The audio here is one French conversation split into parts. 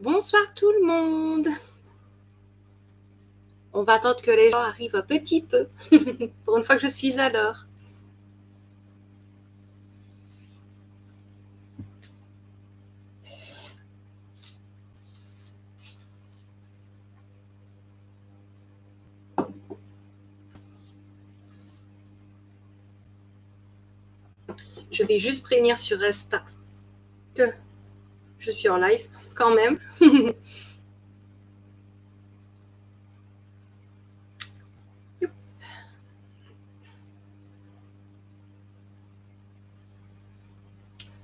Bonsoir tout le monde. On va attendre que les gens arrivent un petit peu pour une fois que je suis à l'heure. Je vais juste prévenir sur Insta que je suis en live quand même.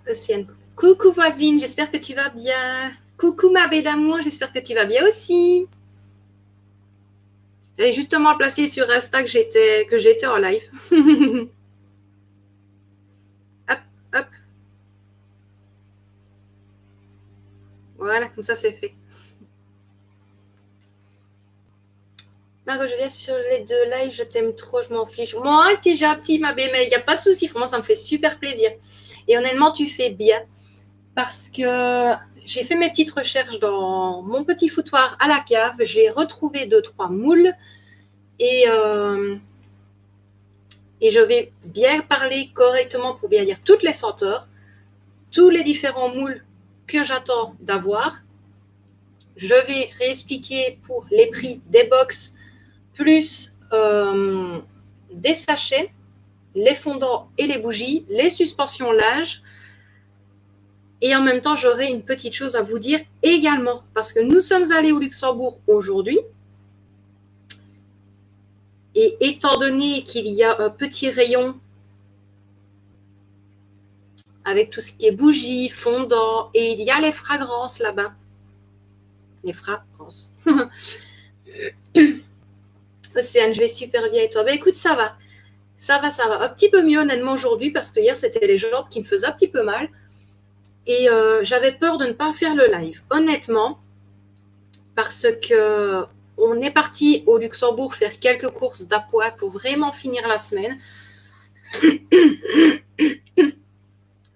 Océane. Coucou voisine, j'espère que tu vas bien. Coucou ma baie d'amour, j'espère que tu vas bien aussi. J'avais justement placé sur Insta que j'étais en live. Hop, hop. Voilà, comme ça c'est fait. Margot, je viens sur les deux lives, je t'aime trop, je m'en fiche. Moi, t'es gentil, ma belle, mais il n'y a pas de souci, vraiment, ça me fait super plaisir. Et honnêtement, tu fais bien parce que j'ai fait mes petites recherches dans mon petit foutoir à la cave, j'ai retrouvé 2-3 moules et, et je vais bien parler correctement pour bien dire toutes les senteurs, tous les différents moules que j'attends d'avoir. Je vais réexpliquer pour les prix des box plus des sachets, les fondants et les bougies, les suspensions linge. Et en même temps, j'aurai une petite chose à vous dire également, parce que nous sommes allés au Luxembourg aujourd'hui. Et étant donné qu'il y a un petit rayon avec tout ce qui est bougies, fondants, et il y a les fragrances là-bas. Les fragrances. Océane, je vais super bien et toi? Ben écoute, ça va. Ça va, ça va. Un petit peu mieux honnêtement aujourd'hui parce que hier, c'était les jambes qui me faisaient un petit peu mal. Et j'avais peur de ne pas faire le live. Honnêtement, parce que on est parti au Luxembourg faire quelques courses d'appoint pour vraiment finir la semaine.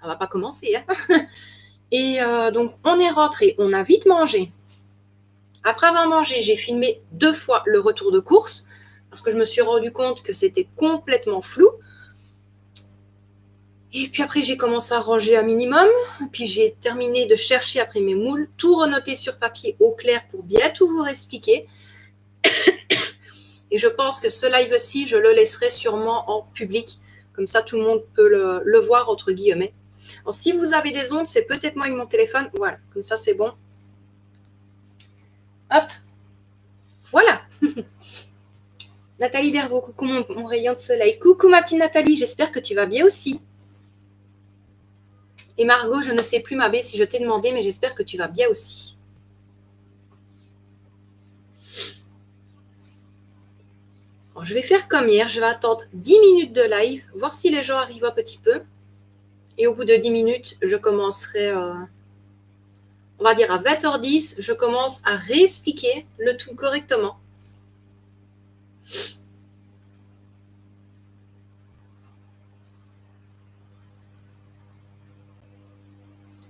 Ça va pas commencer, hein. Et donc, on est rentré, on a vite mangé. Après avoir mangé, j'ai filmé 2 fois le retour de course parce que je me suis rendu compte que c'était complètement flou. Et puis après, j'ai commencé à ranger un minimum. Puis j'ai terminé de chercher après mes moules, tout renoter sur papier au clair pour bien tout vous expliquer. Et je pense que ce live-ci, je le laisserai sûrement en public. Comme ça, tout le monde peut le voir, entre guillemets. Alors, si vous avez des ondes, c'est peut-être moi avec mon téléphone. Voilà, comme ça, c'est bon. Hop. Voilà. Nathalie Dervaux, coucou mon rayon de soleil. Coucou ma petite Nathalie, j'espère que tu vas bien aussi. Et Margot, je ne sais plus ma belle si je t'ai demandé, mais j'espère que tu vas bien aussi. Alors, je vais faire comme hier, je vais attendre 10 minutes de live, voir si les gens arrivent un petit peu. Et au bout de 10 minutes, je commencerai, on va dire à 20h10, je commence à réexpliquer le tout correctement.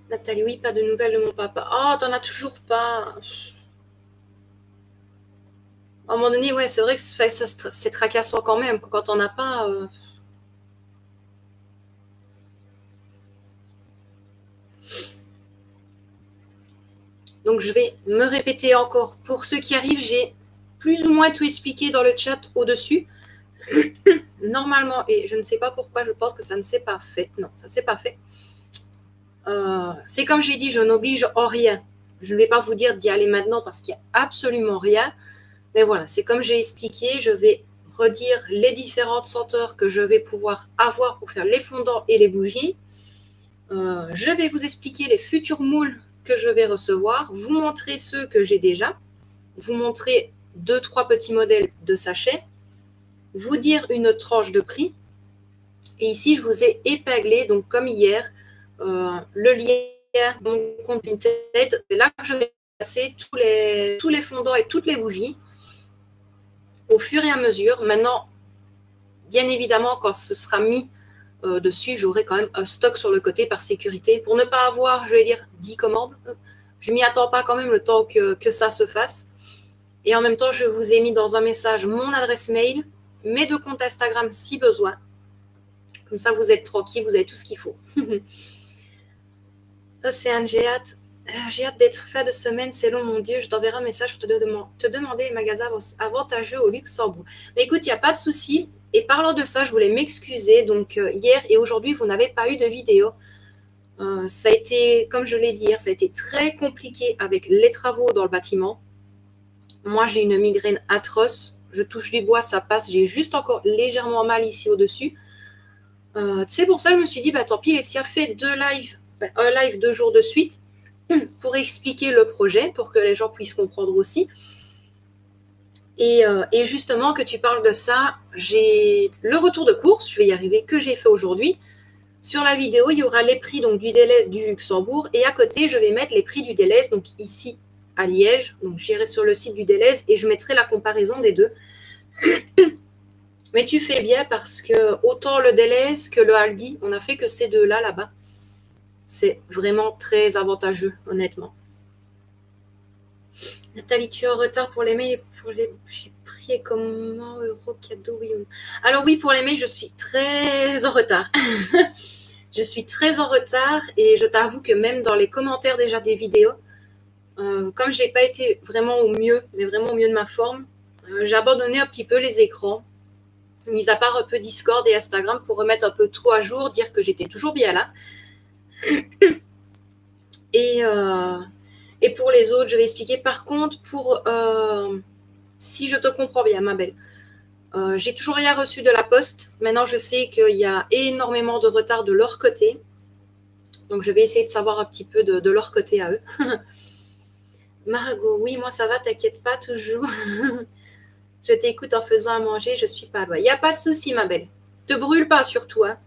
Nathalie, oui, pas de nouvelles de mon papa. Oh, t'en as toujours pas. À un moment donné, ouais, c'est vrai que c'est tracassant quand même quand on n'a pas. Donc, je vais me répéter encore. Pour ceux qui arrivent, j'ai plus ou moins tout expliqué dans le chat au-dessus. Normalement, et je ne sais pas pourquoi, je pense que ça ne s'est pas fait. Non, ça ne s'est pas fait. C'est comme j'ai dit, je n'oblige en rien. Je ne vais pas vous dire d'y aller maintenant parce qu'il n'y a absolument rien. Mais voilà, c'est comme j'ai expliqué, je vais redire les différentes senteurs que je vais pouvoir avoir pour faire les fondants et les bougies. Je vais vous expliquer les futurs moules que je vais recevoir, vous montrer ceux que j'ai déjà, vous montrer 2-3 petits modèles de sachets, vous dire une tranche de prix. Et ici, je vous ai épinglé, donc comme hier, le lien de mon compte Vinted. C'est là que je vais passer tous les fondants et toutes les bougies au fur et à mesure. Maintenant, bien évidemment, quand ce sera mis dessus, j'aurai quand même un stock sur le côté par sécurité pour ne pas avoir, je vais dire, 10 commandes. je m'y attends pas quand même le temps que ça se fasse. Et en même temps, je vous ai mis dans un message mon adresse mail, mes 2 comptes Instagram si besoin. Comme ça, vous êtes tranquille, vous avez tout ce qu'il faut. Océane, j'ai hâte. J'ai hâte d'être fin de semaine, c'est long, mon Dieu. Je t'enverrai un message pour te demander les magasins avantageux au Luxembourg. Mais écoute, il n'y a pas de souci. Et parlant de ça, je voulais m'excuser. Donc, hier et aujourd'hui, vous n'avez pas eu de vidéo. Ça a été, comme je l'ai dit hier, ça a été très compliqué avec les travaux dans le bâtiment. Moi, j'ai une migraine atroce. Je touche du bois, ça passe. J'ai juste encore légèrement mal ici au-dessus. C'est pour ça que je me suis dit, bah tant pis, Lessia fait un live 2 jours de suite pour expliquer le projet, pour que les gens puissent comprendre aussi. Et justement, que tu parles de ça, j'ai le retour de course, je vais y arriver, que j'ai fait aujourd'hui. Sur la vidéo, il y aura les prix donc, du Delhaize du Luxembourg. Et à côté, je vais mettre les prix du Delhaize, donc ici à Liège. Donc j'irai sur le site du Delhaize et je mettrai la comparaison des deux. Mais tu fais bien parce que autant le Delhaize que le Aldi, on n'a fait que ces deux-là là-bas. C'est vraiment très avantageux, honnêtement. Nathalie, tu es en retard pour les mails. J'ai pris comment euro cadeau, oui. Alors oui, pour les mails, je suis très en retard. Je suis très en retard et je t'avoue que même dans les commentaires déjà des vidéos, comme je n'ai pas été vraiment au mieux, mais vraiment au mieux de ma forme, j'ai abandonné un petit peu les écrans, mis à part un peu Discord et Instagram pour remettre un peu tout à jour, dire que j'étais toujours bien là. Et pour les autres, je vais expliquer. Par contre, si je te comprends bien, ma belle, j'ai toujours rien reçu de la poste. Maintenant, je sais qu'il y a énormément de retard de leur côté. Donc, je vais essayer de savoir un petit peu de leur côté à eux. Margot, oui, moi ça va, t'inquiète pas, toujours. Je t'écoute en faisant à manger, je suis pas loin. Il n'y a pas de souci, ma belle. Te brûle pas surtout. Hein.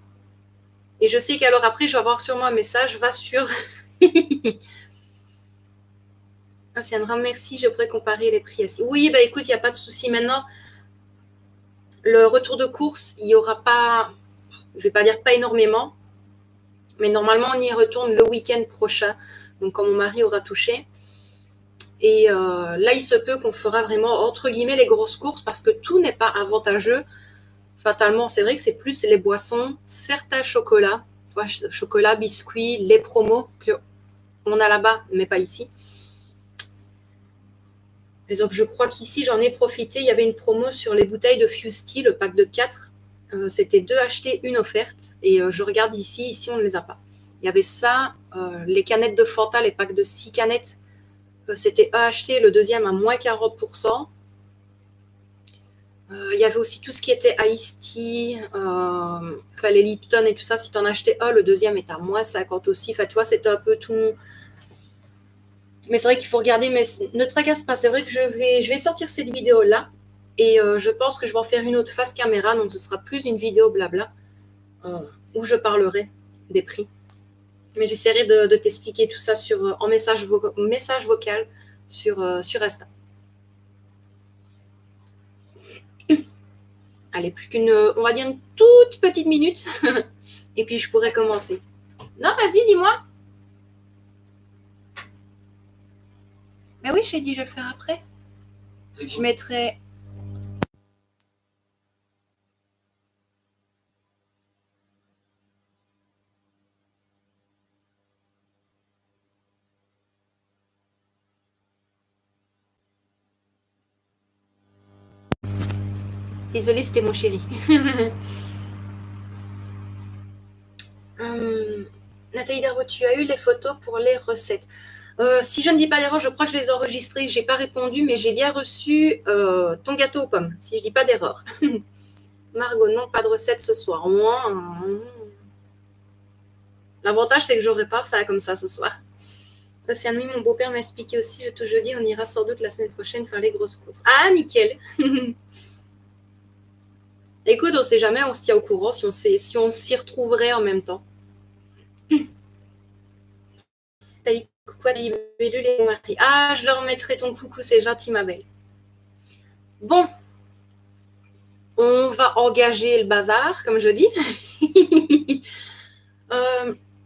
Et je sais qu'alors après, je vais avoir sûrement un message, va sur... C'est un grand merci, je pourrais comparer les prix ici. Oui, bah écoute, il n'y a pas de souci. Maintenant, le retour de course, il n'y aura pas, je ne vais pas dire pas énormément, mais normalement, on y retourne le week-end prochain, donc quand mon mari aura touché. Et là, il se peut qu'on fera vraiment, entre guillemets, les grosses courses, parce que tout n'est pas avantageux. Fatalement, c'est vrai que c'est plus les boissons, certains chocolats, chocolat, biscuits, les promos qu'on a là-bas, mais pas ici. Par exemple, je crois qu'ici, j'en ai profité. Il y avait une promo sur les bouteilles de Fusty, le pack de 4. C'était 2 achetés, 1 offerte. Et je regarde ici, on ne les a pas. Il y avait ça, les canettes de Fanta, les packs de 6 canettes. C'était 1 acheté, le deuxième à moins 40%. Il y avait aussi tout ce qui était Iced Tea, les Lipton et tout ça. Si tu en achetais un, le deuxième est à moins 50 aussi. Enfin, tu vois, c'était un peu tout... Mais c'est vrai qu'il faut regarder, mais ne te tracasse pas. C'est vrai que je vais sortir cette vidéo-là et je pense que je vais en faire une autre face caméra. Donc, ce sera plus une vidéo blabla où je parlerai des prix. Mais j'essaierai de t'expliquer tout ça en message vocal sur Insta. Allez, plus qu'une, on va dire une toute petite minute et puis je pourrai commencer. Non, vas-y, dis-moi. Mais oui, j'ai dit, je vais le faire après. Je mettrai... Désolée, c'était mon chéri. Nathalie Darbo, tu as eu les photos pour les recettes. Si je ne dis pas d'erreur, je crois que je les ai enregistrées. Je n'ai pas répondu, mais j'ai bien reçu ton gâteau aux pommes, si je ne dis pas d'erreur. Margot, non, pas de recette ce soir. L'avantage, c'est que je n'aurai pas fait comme ça ce soir. C'est un nuit, mon beau-père m'a expliqué aussi, je te jeudi, on ira sans doute la semaine prochaine faire les grosses courses. Ah, nickel. Écoute, on ne sait jamais, on se tient au courant si on s'y retrouverait en même temps. T'as dit quoi, les libellules et mon mari? Ah, je leur mettrai ton coucou, c'est gentil, ma belle. Bon, on va engager le bazar, comme je dis.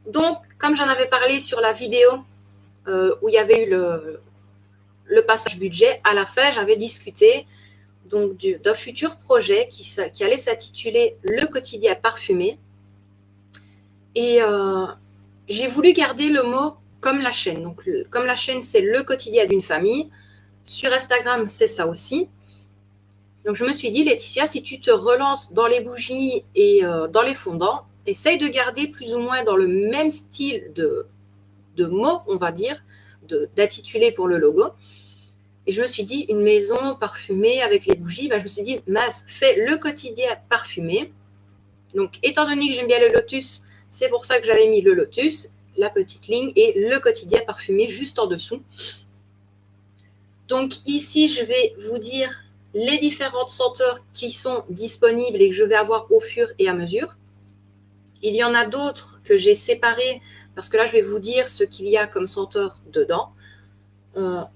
Donc, comme j'en avais parlé sur la vidéo où il y avait eu le passage budget. À la fin, j'avais discuté donc d'un futur projet qui allait s'intituler Le quotidien parfumé. Et j'ai voulu garder le mot comme la chaîne. Donc, comme la chaîne, c'est le quotidien d'une famille. Sur Instagram, c'est ça aussi. Donc, je me suis dit, Laetitia, si tu te relances dans les bougies et dans les fondants, essaye de garder plus ou moins dans le même style de mots, on va dire, d'intitulé pour le logo. Et je me suis dit, une maison parfumée avec les bougies, je me suis dit, mince, fais le quotidien parfumé. Donc, étant donné que j'aime bien le lotus, c'est pour ça que j'avais mis le lotus, la petite ligne et le quotidien parfumé juste en dessous. Donc ici, je vais vous dire les différentes senteurs qui sont disponibles et que je vais avoir au fur et à mesure. Il y en a d'autres que j'ai séparées parce que là, je vais vous dire ce qu'il y a comme senteur dedans.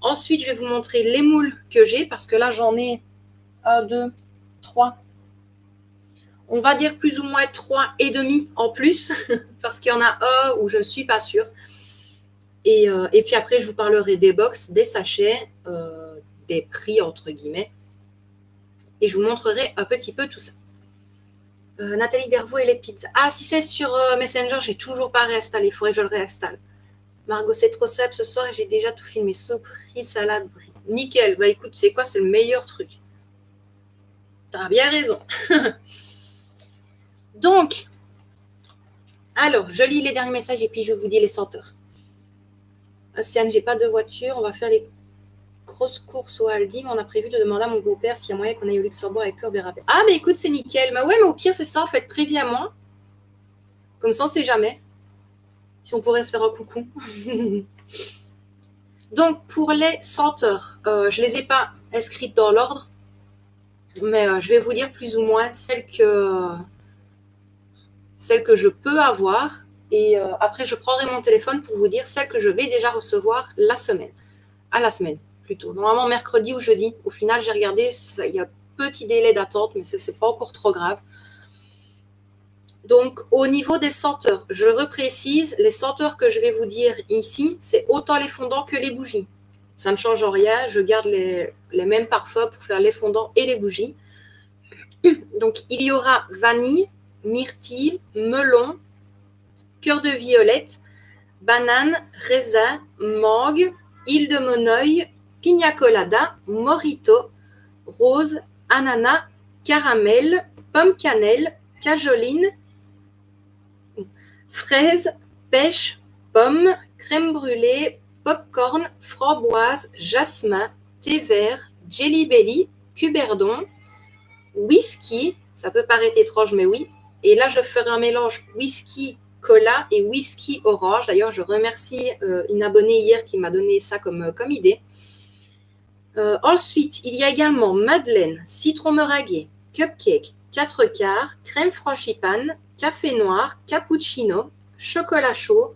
Ensuite, je vais vous montrer les moules que j'ai parce que là, j'en ai 1, 2, 3. On va dire plus ou moins 3,5 en plus parce qu'il y en a un où je ne suis pas sûre. Et puis après, je vous parlerai des box, des sachets, des prix entre guillemets. Et je vous montrerai un petit peu tout ça. Nathalie Dervaux et les pizzas. Ah, si c'est sur Messenger, j'ai toujours pas réinstallé. Il faudrait que je le réinstalle. Margot, c'est trop simple ce soir et j'ai déjà tout filmé. Surprise, salade, brie. Nickel. Bah écoute, c'est quoi? C'est le meilleur truc. T'as bien raison. Donc, alors, je lis les derniers messages et puis je vous dis les senteurs. Océane, j'ai pas de voiture. On va faire les grosses courses au Aldi, mais on a prévu de demander à mon beau-père s'il y a moyen qu'on aille au Luxembourg avec Club et Rabais. Ah, mais écoute, c'est nickel. Mais ouais, mais au pire, c'est ça, en fait, préviens-moi. Comme ça, on sait jamais. Si on pourrait se faire un coucou. Donc, pour les senteurs, je ne les ai pas inscrites dans l'ordre, mais je vais vous dire plus ou moins celles que je peux avoir. Et après, je prendrai mon téléphone pour vous dire celles que je vais déjà recevoir à la semaine plutôt. Normalement, mercredi ou jeudi. Au final, j'ai regardé, il y a petit délai d'attente, mais ce n'est pas encore trop grave. Donc, au niveau des senteurs, je reprécise, les senteurs que je vais vous dire ici, c'est autant les fondants que les bougies. Ça ne change rien, je garde les mêmes parfums pour faire les fondants et les bougies. Donc, il y aura vanille, myrtille, melon, cœur de violette, banane, raisin, mangue, île de Moneuil, pina colada, mojito, rose, ananas, caramel, pomme cannelle, cajoline, fraise, pêche, pomme, crème brûlée, popcorn, framboise, jasmin, thé vert, jelly belly, cuberdon, whisky, ça peut paraître étrange mais oui, et là je ferai un mélange whisky cola et whisky orange. D'ailleurs je remercie une abonnée hier qui m'a donné ça comme idée. Ensuite il y a également madeleine, citron meringué, cupcake, 4 quarts, crème frangipane, café noir, cappuccino, chocolat chaud,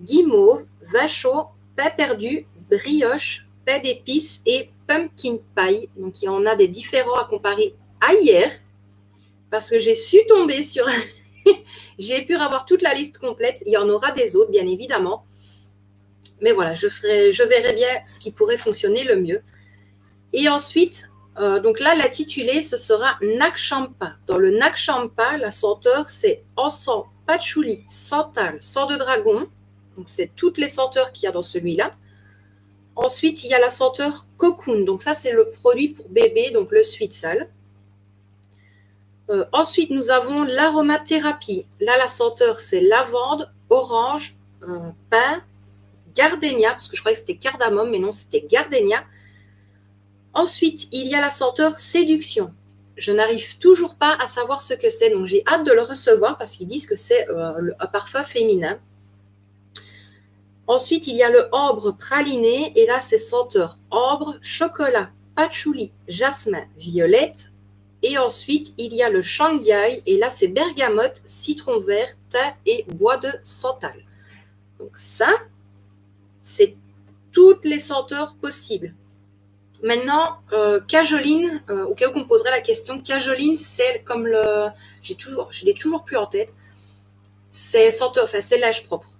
guimauve, vin chaud, pain perdu, brioche, pain d'épices et pumpkin pie. Donc, il y en a des différents à comparer à hier parce que j'ai su tomber sur... j'ai pu avoir toute la liste complète. Il y en aura des autres, bien évidemment. Mais voilà, je verrai bien ce qui pourrait fonctionner le mieux. Et ensuite... donc là, l'intitulé, ce sera Nakchampa. Dans le Nakchampa, la senteur, c'est encens, patchouli, santal, sang de dragon. Donc, c'est toutes les senteurs qu'il y a dans celui-là. Ensuite, il y a la senteur cocoon. Donc, ça, c'est le produit pour bébé, donc le Sweetsal. Ensuite, nous avons l'aromathérapie. Là, la senteur, c'est lavande, orange, pin, gardénia, parce que je croyais que c'était cardamome, mais non, c'était gardénia. Ensuite, il y a la senteur séduction. Je n'arrive toujours pas à savoir ce que c'est, donc j'ai hâte de le recevoir parce qu'ils disent que c'est un parfum féminin. Ensuite, il y a le ambre praliné, et là, c'est senteur ambre, chocolat, patchouli, jasmin, violette. Et ensuite, il y a le Shanghai, et là, c'est bergamote, citron vert, thym et bois de santal. Donc ça, c'est toutes les senteurs possibles. Maintenant, cajoline, au cas où on poserait la question, cajoline, c'est comme je l'ai toujours plus en tête, c'est senteur, enfin c'est lèche propre.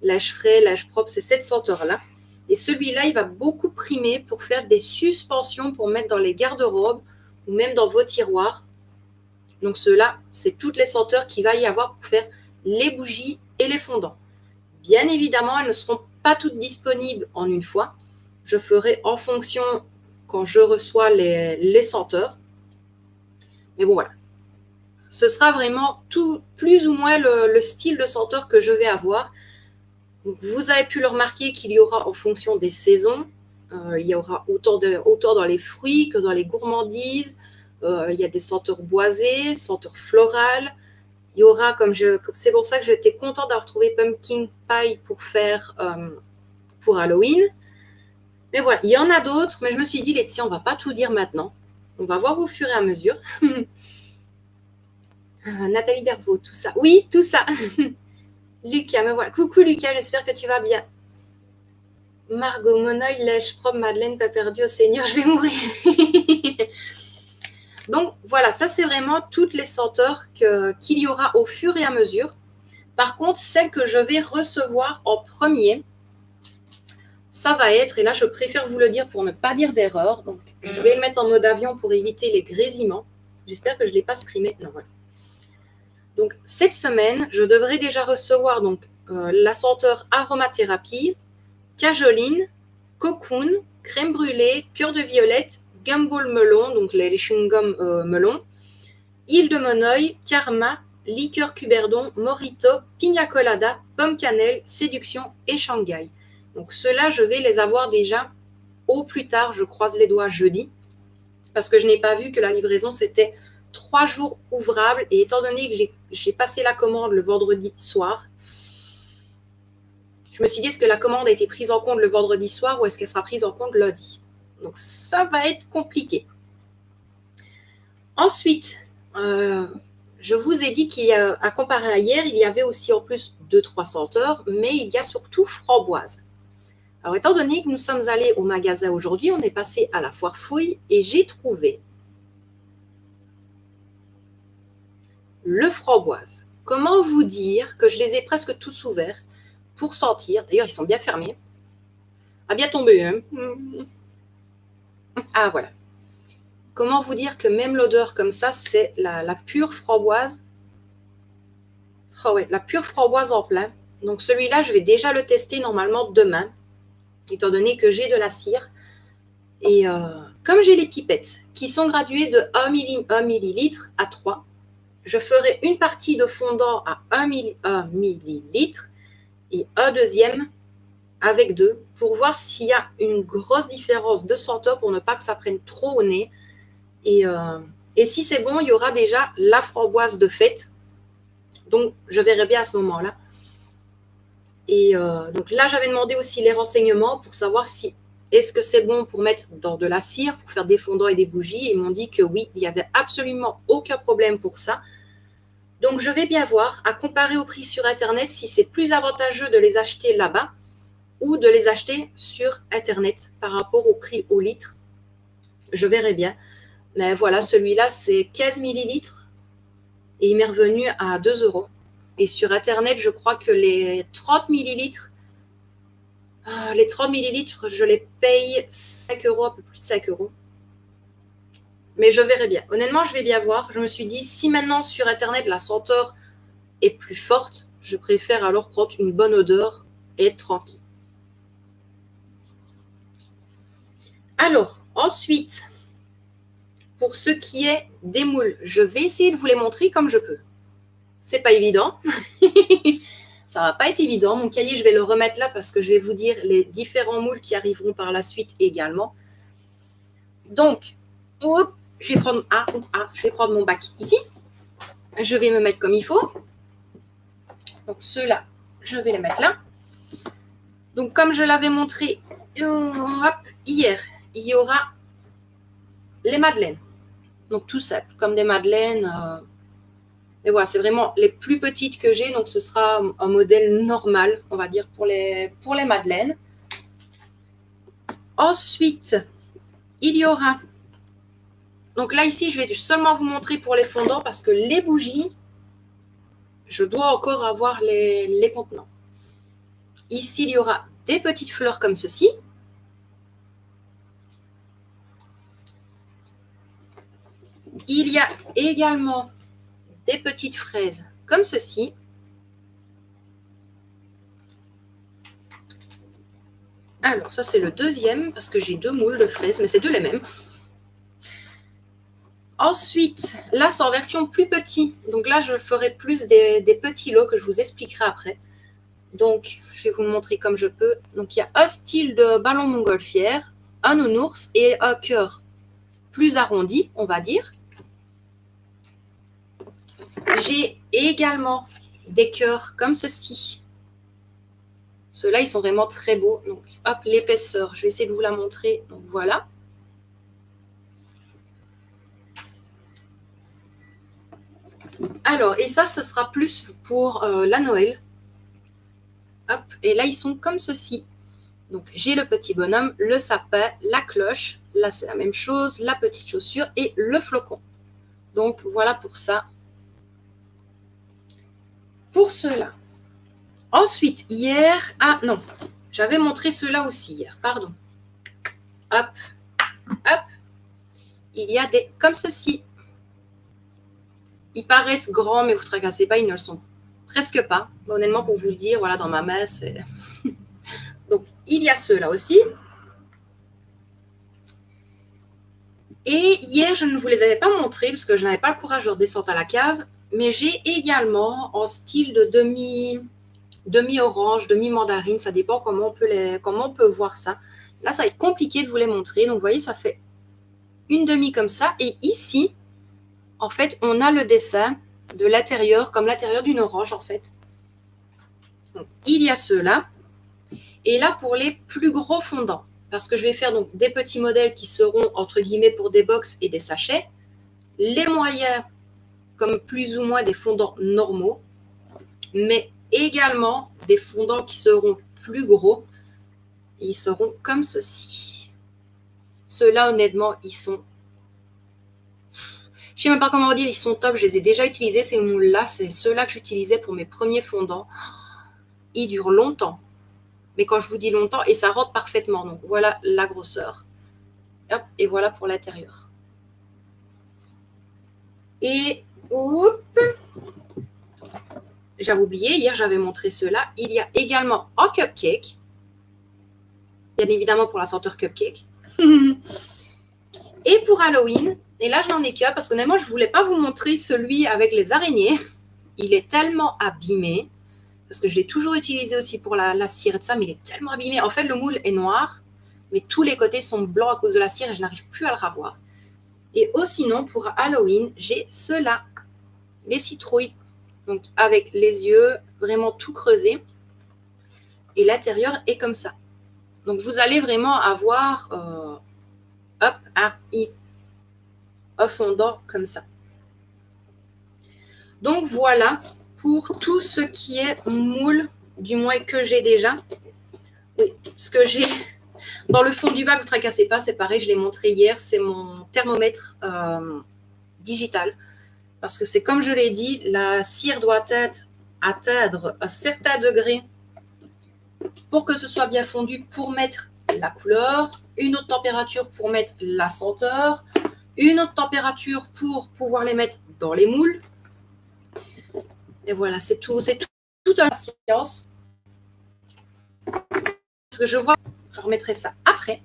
Lèche frais, lèche propre, c'est cette senteur-là. Et celui-là, il va beaucoup primer pour faire des suspensions pour mettre dans les garde-robes ou même dans vos tiroirs. Donc ceux-là, c'est toutes les senteurs qu'il va y avoir pour faire les bougies et les fondants. Bien évidemment, elles ne seront pas toutes disponibles en une fois. Je ferai en fonction quand je reçois les senteurs. Mais bon, voilà. Ce sera vraiment tout, plus ou moins le style de senteur que je vais avoir. Donc, vous avez pu le remarquer qu'il y aura en fonction des saisons. Il y aura autant dans les fruits que dans les gourmandises. Il y a des senteurs boisées, senteurs florales. Il y aura, c'est pour ça que j'étais contente d'avoir trouvé Pumpkin Pie pour faire pour Halloween. Mais voilà, il y en a d'autres, mais je me suis dit, Laetitia, on ne va pas tout dire maintenant. On va voir au fur et à mesure. Nathalie Dervaux, tout ça. Oui, tout ça. Lucas, me voilà. Coucou Lucas, j'espère que tu vas bien. Margot, mon œil lèche propre, Madeleine, pas perdu au Seigneur, je vais mourir. Donc voilà, ça c'est vraiment toutes les senteurs qu'il y aura au fur et à mesure. Par contre, celle que je vais recevoir en premier, ça va être, et là je préfère vous le dire pour ne pas dire d'erreur, donc je vais le mettre en mode avion pour éviter les grésillements. J'espère que je ne l'ai pas supprimé. Non, voilà. Donc cette semaine, je devrais déjà recevoir donc, la senteur aromathérapie, cajoline, cocoon, crème brûlée, cœur de violette, gumball melon, donc les chewing-gums melon, île de Monoï, karma, liqueur cuberdon, morito, pina colada, pomme cannelle, séduction et Shanghai. Donc ceux-là, je vais les avoir déjà au plus tard, je croise les doigts jeudi, parce que je n'ai pas vu que la livraison, c'était 3 jours ouvrables, et étant donné que j'ai passé la commande le vendredi soir, je me suis dit, est-ce que la commande a été prise en compte le vendredi soir ou est-ce qu'elle sera prise en compte lundi? Donc ça va être compliqué. Ensuite, je vous ai dit qu'il y a, à comparer à hier, il y avait aussi en plus 2-3 senteurs, mais il y a surtout framboise. Alors, étant donné que nous sommes allés au magasin aujourd'hui, on est passé à la foire fouille et j'ai trouvé le framboise. Comment vous dire que je les ai presque tous ouverts pour sentir. D'ailleurs, ils sont bien fermés. Ah, bien tombé, hein. Ah, voilà. Comment vous dire que même l'odeur comme ça, c'est la pure framboise. Oh ouais, la pure framboise en plein. Donc celui-là, je vais déjà le tester normalement demain, étant donné que j'ai de la cire. Et comme j'ai les pipettes qui sont graduées de 1 millilitre à 3, je ferai une partie de fondant à 1 millilitre et un deuxième avec 2 pour voir s'il y a une grosse différence de senteur pour ne pas que ça prenne trop au nez. Et si c'est bon, il y aura déjà la framboise de fête. Donc, je verrai bien à ce moment-là. Et donc là, j'avais demandé aussi les renseignements pour savoir si est-ce que c'est bon pour mettre dans de la cire, pour faire des fondants et des bougies. Ils m'ont dit que oui, il n'y avait absolument aucun problème pour ça. Donc, je vais bien voir, à comparer au prix sur Internet, si c'est plus avantageux de les acheter là-bas ou de les acheter sur Internet par rapport au prix au litre. Je verrai bien. Mais voilà, celui-là, c'est 15 millilitres et il m'est revenu à 2 €. Et sur Internet, je crois que les 30 millilitres, je les paye 5 €, un peu plus de 5 €. Mais je verrai bien. Honnêtement, je vais bien voir. Je me suis dit, si maintenant sur Internet, la senteur est plus forte, je préfère alors prendre une bonne odeur et être tranquille. Alors, ensuite, pour ce qui est des moules, je vais essayer de vous les montrer comme je peux. C'est pas évident. Ça va pas être évident. Mon cahier, je vais le remettre là parce que je vais vous dire les différents moules qui arriveront par la suite également. Donc, hop, je vais prendre mon bac ici. Je vais me mettre comme il faut. Donc, ceux-là, je vais les mettre là. Donc, comme je l'avais montré hier, il y aura les madeleines. Donc, tout simple, comme des madeleines. Mais voilà, c'est vraiment les plus petites que j'ai. Donc, ce sera un modèle normal, on va dire, pour les madeleines. Ensuite, il y aura... Donc là, ici, je vais seulement vous montrer pour les fondants parce que les bougies, je dois encore avoir les contenants. Ici, il y aura des petites fleurs comme ceci. Il y a également des petites fraises comme ceci. Alors, ça, c'est le deuxième parce que j'ai deux moules de fraises, mais c'est deux les mêmes. Ensuite, là, c'est en version plus petit. Donc là, je ferai plus des petits lots que je vous expliquerai après. Donc, je vais vous le montrer comme je peux. Donc, il y a un style de ballon montgolfière, un nounours et un cœur plus arrondi, on va dire. J'ai également des cœurs comme ceci. Ceux-là, ils sont vraiment très beaux. Donc, hop, l'épaisseur, je vais essayer de vous la montrer. Donc, voilà. Alors, et ça, ce sera plus pour la Noël. Hop, et là, ils sont comme ceci. Donc, j'ai le petit bonhomme, le sapin, la cloche. Là, c'est la même chose, la petite chaussure et le flocon. Donc, voilà pour ça. Pour cela. Ensuite, hier... Ah, non. J'avais montré cela aussi hier. Pardon. Hop. Hop. Il y a des... Comme ceci. Ils paraissent grands, mais vous ne tracassez pas, ils ne le sont presque pas. Honnêtement, pour vous le dire, voilà, dans ma main, c'est... Donc, il y a ceux-là aussi. Et hier, je ne vous les avais pas montrés parce que je n'avais pas le courage de redescendre à la cave. Mais j'ai également en style de demi-orange, demi-mandarine. Ça dépend comment on peut voir ça. Là, ça va être compliqué de vous les montrer. Donc, vous voyez, ça fait une demi comme ça. Et ici, en fait, on a le dessin de l'intérieur, comme l'intérieur d'une orange, en fait. Donc, il y a ceux-là. Et là, pour les plus gros fondants, parce que je vais faire donc des petits modèles qui seront, entre guillemets, pour des box et des sachets. Les moyens, comme plus ou moins des fondants normaux, mais également des fondants qui seront plus gros. Ils seront comme ceci. Ceux-là, honnêtement, ils sont... Je ne sais même pas comment dire, ils sont top. Je les ai déjà utilisés, ces moules-là. C'est ceux-là que j'utilisais pour mes premiers fondants. Ils durent longtemps. Mais quand je vous dis longtemps, et ça rentre parfaitement. Donc, voilà la grosseur. Hop, et voilà pour l'intérieur. Et, oups, j'avais oublié, hier j'avais montré ceux-là. Il y a également en cupcake. Bien évidemment pour la senteur cupcake. Et pour Halloween, et là je n'en ai qu'un parce qu'honnêtement je ne voulais pas vous montrer celui avec les araignées. Il est tellement abîmé, parce que je l'ai toujours utilisé aussi pour la cire et tout ça, mais il est tellement abîmé. En fait, le moule est noir, mais tous les côtés sont blancs à cause de la cire et je n'arrive plus à le revoir. Et sinon, pour Halloween, j'ai ceux-là, les citrouilles, donc avec les yeux vraiment tout creusés. Et l'intérieur est comme ça. Donc, vous allez vraiment avoir un fondant comme ça. Donc, voilà pour tout ce qui est moule, du moins que j'ai déjà. Oui, ce que j'ai dans le fond du bac, vous ne tracassez pas, c'est pareil, je l'ai montré hier, c'est mon thermomètre digital. Parce que c'est comme je l'ai dit, la cire doit atteindre un certain degré pour que ce soit bien fondu, pour mettre la couleur, une autre température pour mettre la senteur, une autre température pour pouvoir les mettre dans les moules. Et voilà, c'est tout un science. Parce que je vois, je remettrai ça après.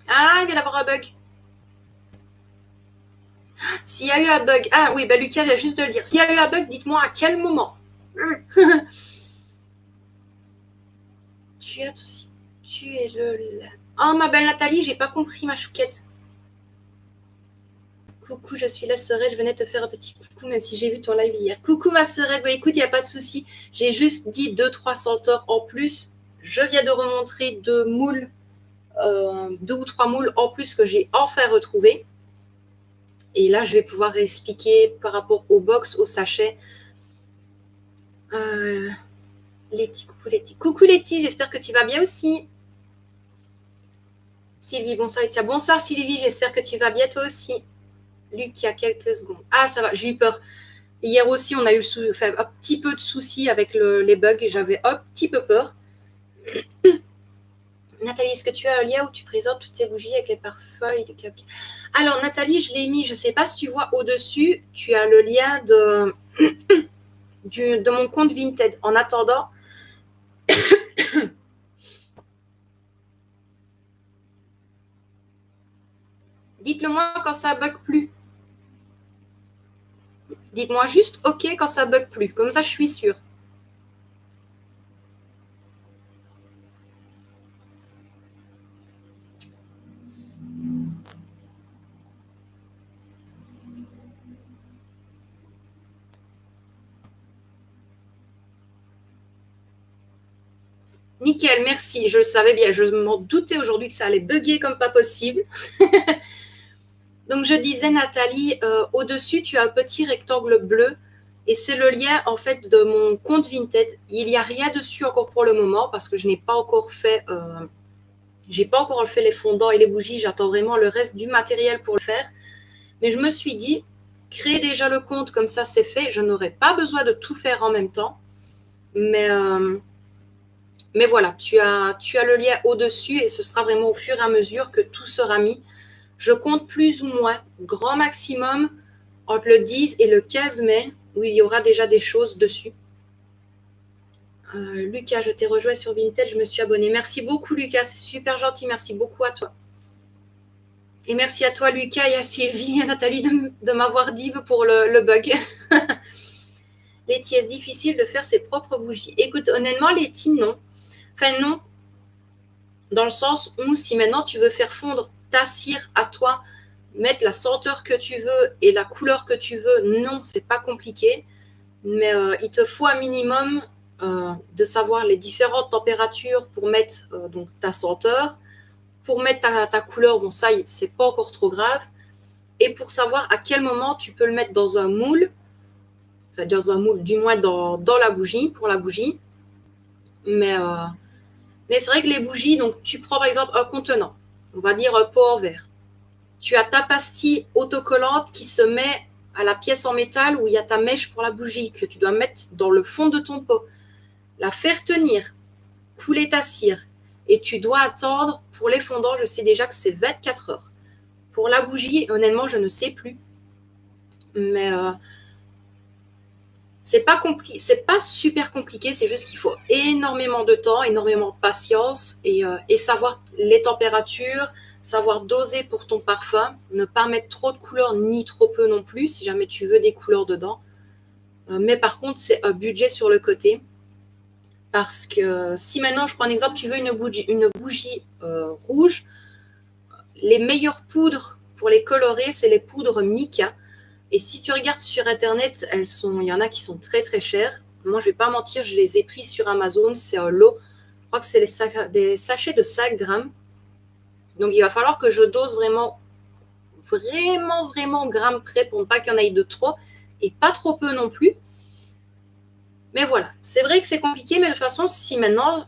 Ah, il vient d'avoir un bug. S'il y a eu un bug, ah oui, bah Lucas vient juste de le dire. S'il y a eu un bug, dites-moi à quel moment. Tu es aussi. Tu es le. Oh, ma belle Nathalie, j'ai pas compris ma chouquette. Coucou, je suis la sœurette, je venais te faire un petit coucou, même si j'ai vu ton live hier. Coucou ma sœurette, bah, écoute, il n'y a pas de souci. J'ai juste dit 2-3 senteurs en plus. Je viens de remontrer 2 moules, 2 ou 3 moules en plus que j'ai enfin retrouvés. Et là, je vais pouvoir expliquer par rapport aux box, aux sachets. Letty, coucou Letty. Coucou Letty, j'espère que tu vas bien aussi. Sylvie, bonsoir Letty. Bonsoir Sylvie, j'espère que tu vas bien toi aussi. Luc, il y a quelques secondes. Ah, ça va, j'ai eu peur. Hier aussi, on a eu un petit peu de soucis avec les bugs et j'avais un petit peu peur. Nathalie, est-ce que tu as un lien où tu présentes toutes tes bougies avec les parfums et les cupcakes? Alors, Nathalie, je l'ai mis, je ne sais pas si tu vois au-dessus, tu as le lien de mon compte Vinted. En attendant, dites-le moi quand ça bug plus. Dites-moi juste OK quand ça bug plus. Comme ça, je suis sûre. Nickel, merci. Je le savais bien. Je m'en doutais aujourd'hui que ça allait bugger comme pas possible. Donc, je disais, Nathalie, au-dessus, tu as un petit rectangle bleu. Et c'est le lien, en fait, de mon compte Vinted. Il n'y a rien dessus encore pour le moment parce que je n'ai pas encore fait... j'ai pas encore fait les fondants et les bougies. J'attends vraiment le reste du matériel pour le faire. Mais je me suis dit, créer déjà le compte, comme ça, c'est fait. Je n'aurai pas besoin de tout faire en même temps. Mais voilà, tu as le lien au-dessus et ce sera vraiment au fur et à mesure que tout sera mis. Je compte plus ou moins, grand maximum, entre le 10 et le 15 mai, où il y aura déjà des choses dessus. Lucas, je t'ai rejoint sur Vinted, je me suis abonnée. Merci beaucoup, Lucas, c'est super gentil. Merci beaucoup à toi. Et merci à toi, Lucas, et à Sylvie et à Nathalie de m'avoir dit pour le bug. Letty, est-ce difficile de faire ses propres bougies? Écoute, honnêtement, Letty, non. Enfin, non. Dans le sens où si maintenant tu veux faire fondre ta cire à toi, mettre la senteur que tu veux et la couleur que tu veux, non, c'est pas compliqué. Mais il te faut un minimum de savoir les différentes températures pour mettre donc ta senteur, pour mettre ta couleur, bon ça, c'est pas encore trop grave, et pour savoir à quel moment tu peux le mettre dans un moule, enfin dans un moule, du moins dans la bougie, pour la bougie. Mais c'est vrai que les bougies, donc tu prends par exemple un contenant, on va dire un pot en verre. Tu as ta pastille autocollante qui se met à la pièce en métal où il y a ta mèche pour la bougie que tu dois mettre dans le fond de ton pot. La faire tenir, couler ta cire et tu dois attendre pour les fondants, je sais déjà que c'est 24 heures. Pour la bougie, honnêtement, je ne sais plus. Mais c'est pas super compliqué, c'est juste qu'il faut énormément de temps, énormément de patience et savoir les températures, savoir doser pour ton parfum, ne pas mettre trop de couleurs ni trop peu non plus si jamais tu veux des couleurs dedans. Mais par contre, c'est un budget sur le côté parce que si maintenant, je prends un exemple, tu veux une bougie rouge, les meilleures poudres pour les colorer, c'est les poudres Mica. Et si tu regardes sur Internet, il y en a qui sont très très chères. Moi, je ne vais pas mentir, je les ai pris sur Amazon. C'est un lot. Je crois que c'est des sachets de 5 grammes. Donc, il va falloir que je dose vraiment gramme près pour ne pas qu'il y en ait de trop et pas trop peu non plus. Mais voilà, c'est vrai que c'est compliqué, mais de toute façon, si maintenant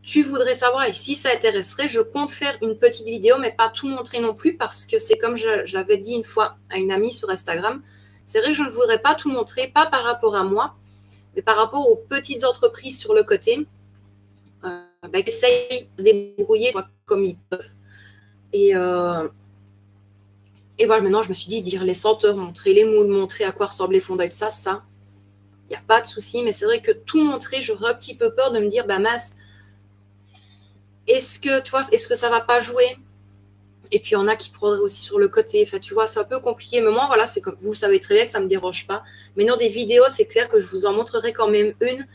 tu voudrais savoir et si ça intéresserait, je compte faire une petite vidéo, mais pas tout montrer non plus parce que c'est comme je l'avais dit une fois à une amie sur Instagram. C'est vrai que je ne voudrais pas tout montrer, pas par rapport à moi, mais par rapport aux petites entreprises sur le côté qui essayent de se débrouiller comme ils peuvent. Et voilà, maintenant je me suis dit, dire les senteurs, montrer les moules, montrer à quoi ressemblent les fondants et tout ça, il n'y a pas de souci. Mais c'est vrai que tout montrer, j'aurais un petit peu peur de me dire, mince, est-ce que ça va pas jouer? Et puis, il y en a qui prendraient aussi sur le côté. Enfin, tu vois, c'est un peu compliqué. Mais moi, voilà, c'est comme vous le savez très bien que ça ne me dérange pas. Mais non, des vidéos, c'est clair que je vous en montrerai quand même une,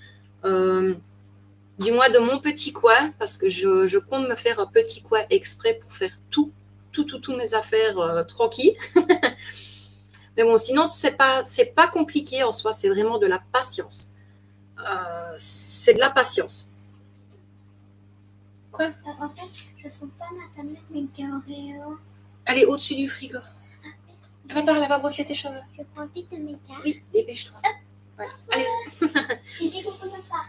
du moins de mon petit coin, parce que je compte me faire un petit coin exprès pour faire tout mes affaires tranquilles. Mais bon, sinon, c'est pas compliqué en soi. C'est vraiment de la patience. C'est de la patience. Quoi? En fait, je trouve pas ma tablette, mais Oreo. Elle est au-dessus du frigo. Va par là, va brosser tes cheveux. Je prends vite de mes cartes. Oui, dépêche-toi. Ouais. Allez. Et dis coucou papa.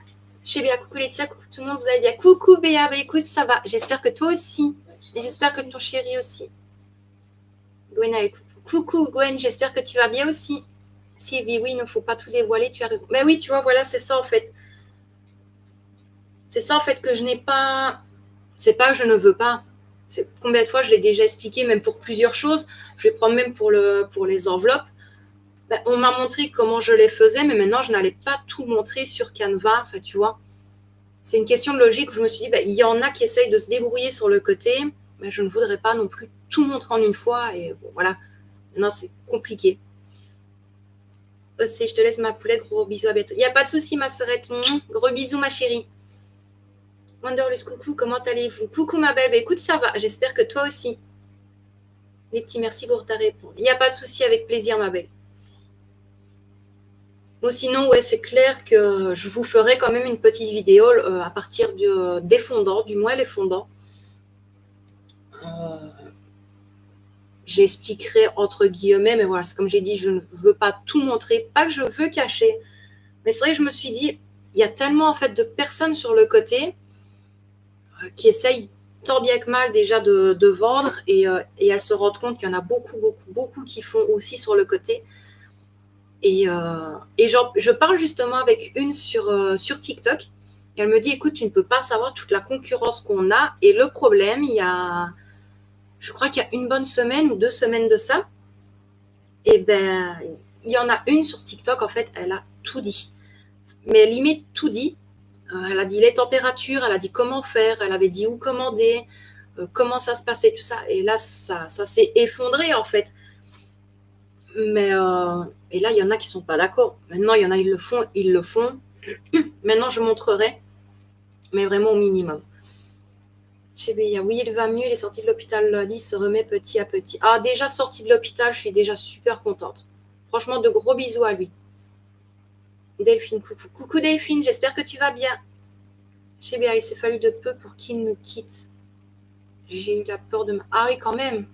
Je sais bien, coucou Laetitia, coucou tout le monde, vous allez bien? Coucou Béa, bah écoute, ça va. J'espère que toi aussi. Et j'espère que ton chéri aussi. Gwen, coucou Gwen, j'espère que tu vas bien aussi. Sylvie, oui, il ne faut pas tout dévoiler, tu as raison. Mais oui, tu vois, voilà, c'est ça en fait. C'est ça en fait que je n'ai pas... C'est pas que je ne veux pas. C'est combien de fois je l'ai déjà expliqué, même pour plusieurs choses. Je vais prendre même pour les enveloppes. Ben, on m'a montré comment je les faisais, mais maintenant, je n'allais pas tout montrer sur Canva. Enfin, tu vois, c'est une question de logique où je me suis dit, ben, il y en a qui essayent de se débrouiller sur le côté, mais je ne voudrais pas non plus tout montrer en une fois. Et bon, voilà, maintenant, c'est compliqué. Aussi, je te laisse ma poulette, gros bisous, à bientôt. Il n'y a pas de souci, ma sœurette. Gros bisous, ma chérie. Wonderlust, coucou, comment allez-vous? Coucou, ma belle. Ben, écoute, ça va. J'espère que toi aussi. Letty, merci pour ta réponse. Il n'y a pas de souci, avec plaisir, ma belle. Bon, sinon, ouais, c'est clair que je vous ferai quand même une petite vidéo à partir des fondants, du moins les fondants. J'expliquerai entre guillemets, mais voilà, c'est comme j'ai dit, je ne veux pas tout montrer, pas que je veux cacher. Mais c'est vrai que je me suis dit, il y a tellement en fait de personnes sur le côté qui essayent tant bien que mal déjà de vendre et elles se rendent compte qu'il y en a beaucoup qui font aussi sur le côté. Et je parle justement avec une sur TikTok. Et elle me dit, écoute, tu ne peux pas savoir toute la concurrence qu'on a. Et le problème, je crois qu'il y a une bonne semaine ou 2 semaines de ça. Et ben, il y en a une sur TikTok, en fait, elle a tout dit. Mais limite tout dit. Elle a dit les températures, elle a dit comment faire, elle avait dit où commander, comment ça se passait, tout ça. Et là, ça s'est effondré, en fait. Mais et là, il y en a qui ne sont pas d'accord. Maintenant, il y en a, ils le font. Maintenant, je montrerai, mais vraiment au minimum. Chez Béa, oui, il va mieux. Il est sorti de l'hôpital lundi, il se remet petit à petit. Ah, déjà sorti de l'hôpital, je suis déjà super contente. Franchement, de gros bisous à lui. Delphine, coucou. Coucou Delphine, j'espère que tu vas bien. Chez Béa, il s'est fallu de peu pour qu'il nous quitte. J'ai eu la peur de... Ah oui, quand même.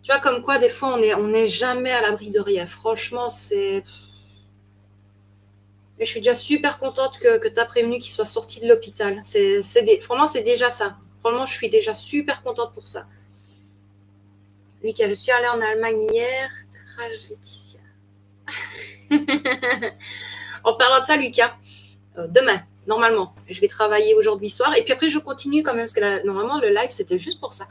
Tu vois, comme quoi, des fois, on n'est jamais à l'abri de rien. Franchement, c'est... Et je suis déjà super contente que tu as prévenu qu'il soit sorti de l'hôpital. Franchement, c'est déjà ça. Franchement, je suis déjà super contente pour ça. Lucas, je suis allée en Allemagne hier. Rage, Laetitia. En parlant de ça, Lucas, demain, normalement, je vais travailler aujourd'hui soir. Et puis après, je continue quand même, parce que normalement, le live, c'était juste pour ça.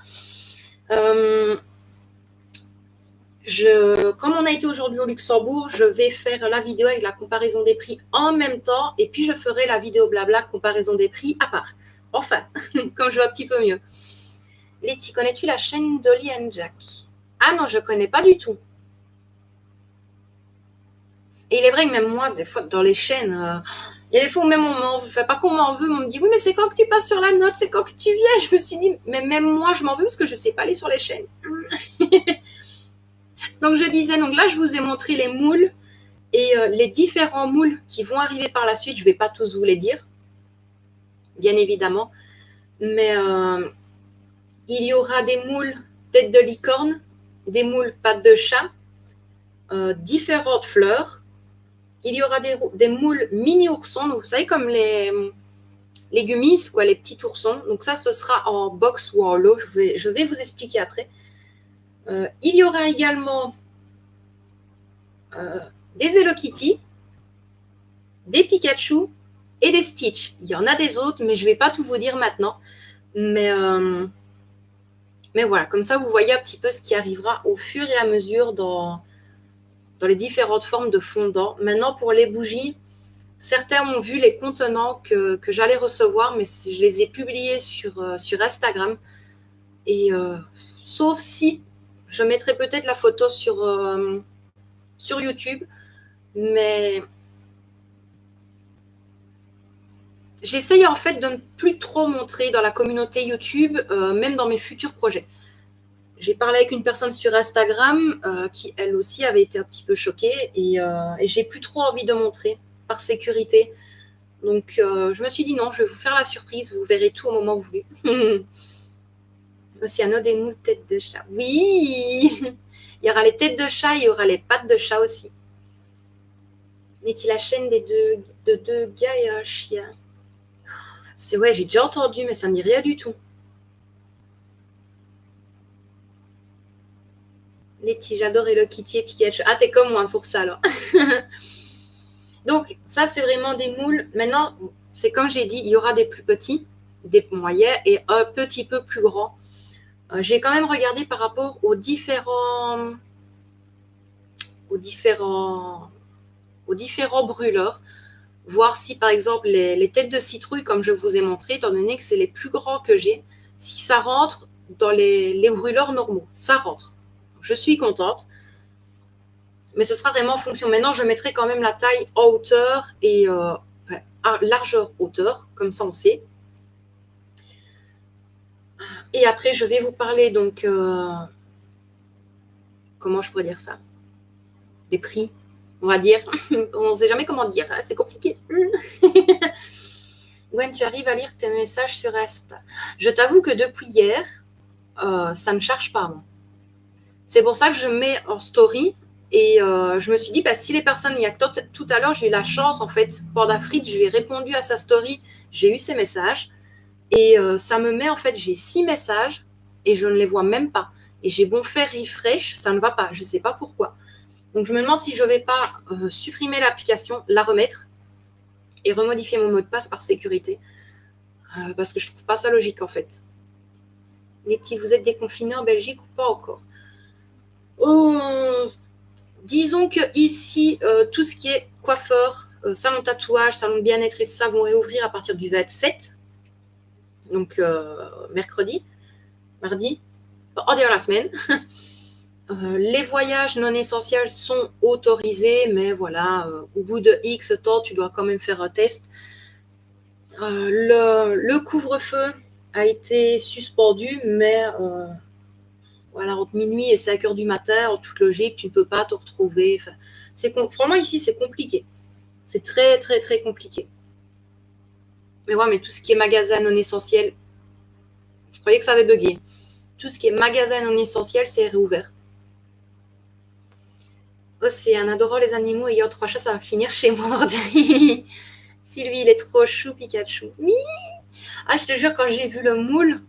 Comme on a été aujourd'hui au Luxembourg, je vais faire la vidéo avec la comparaison des prix en même temps. Et puis, je ferai la vidéo blabla comparaison des prix à part. Enfin, comme je vois un petit peu mieux. Letty, connais-tu la chaîne Dolly and Jack? Ah non, je ne connais pas du tout. Et il est vrai que même moi, des fois, dans les chaînes, il y a des fois où même on m'en veut, pas qu'on m'en veut, mais on me dit, oui, mais c'est quand que tu passes sur la note, c'est quand que tu viens. Je me suis dit, mais même moi, je m'en veux parce que je ne sais pas aller sur les chaînes. Donc, je disais, donc là, je vous ai montré les moules et les différents moules qui vont arriver par la suite. Je ne vais pas tous vous les dire, bien évidemment. Mais il y aura des moules tête de licorne, des moules pattes de chat, différentes fleurs. Il y aura des moules mini-oursons, donc vous savez, comme les gummies, quoi, les petits oursons. Donc ça, ce sera en box ou en lot. Je vais vous expliquer après. Il y aura également des Hello Kitty, des Pikachu et des Stitch. Il y en a des autres, mais je ne vais pas tout vous dire maintenant. Mais voilà, comme ça, vous voyez un petit peu ce qui arrivera au fur et à mesure dans les différentes formes de fondants. Maintenant, pour les bougies, certains ont vu les contenants que j'allais recevoir, mais je les ai publiés sur Instagram. Et sauf si je mettrai peut-être la photo sur YouTube, mais j'essaye en fait de ne plus trop montrer dans la communauté YouTube, même dans mes futurs projets. J'ai parlé avec une personne sur Instagram qui, elle aussi, avait été un petit peu choquée et j'ai plus trop envie de montrer par sécurité. Donc, je me suis dit non, je vais vous faire la surprise. Vous verrez tout au moment voulu. Océano des moules têtes de chat. Oui, il y aura les têtes de chat, il y aura les pattes de chat aussi. Est-il la chaîne de deux gars et un chien? C'est ouais, j'ai déjà entendu, mais ça ne me dit rien du tout. Letty, j'adore Hello Kitty et Pikachu. Ah, t'es comme moi pour ça alors. Donc, ça, c'est vraiment des moules. Maintenant, c'est comme j'ai dit, il y aura des plus petits, des moyens et un petit peu plus grands. J'ai quand même regardé par rapport aux différents brûleurs, voir si par exemple les têtes de citrouille, comme je vous ai montré, étant donné que c'est les plus grands que j'ai, si ça rentre dans les brûleurs normaux. Ça rentre. Je suis contente. Mais ce sera vraiment en fonction. Maintenant, je mettrai quand même la taille en hauteur et largeur hauteur, comme ça on sait. Et après, je vais vous parler donc, comment je pourrais dire ça? Des prix, on va dire. On ne sait jamais comment dire, hein, c'est compliqué. Gwen, tu arrives à lire tes messages sur Insta. Je t'avoue que depuis hier, ça ne charge pas. Moi. C'est pour ça que je mets en story. Et je me suis dit, bah, si les personnes, il y a tout à l'heure, j'ai eu la chance, en fait, Panda Frites, je lui ai répondu à sa story, j'ai eu ses messages. Et ça me met, en fait, j'ai 6 messages et je ne les vois même pas. Et j'ai beau faire refresh, ça ne va pas. Je ne sais pas pourquoi. Donc, je me demande si je ne vais pas supprimer l'application, la remettre et remodifier mon mot de passe par sécurité. Parce que je ne trouve pas ça logique, en fait. Letty, vous êtes déconfinés en Belgique ou pas encore? Disons que ici, tout ce qui est coiffeur, salon tatouage, salon bien-être et tout ça vont réouvrir à partir du 27. Donc, mercredi, mardi, en dehors la semaine. Les voyages non essentiels sont autorisés, mais voilà, au bout de X temps, tu dois quand même faire un test. Le couvre-feu a été suspendu, mais voilà, entre minuit et 5 heures du matin, en toute logique, tu ne peux pas te retrouver. Enfin, franchement, ici, c'est compliqué. C'est très, très, très compliqué. Mais ouais, mais tout ce qui est magasin non essentiel, je croyais que ça avait bugué. Tout ce qui est magasin non essentiel, c'est réouvert. Oh, c'est un adorant les animaux ayant 3 chats, ça va finir chez moi. Sylvie, il est trop chou, Pikachu. Oui. Ah, je te jure, quand j'ai vu le moule,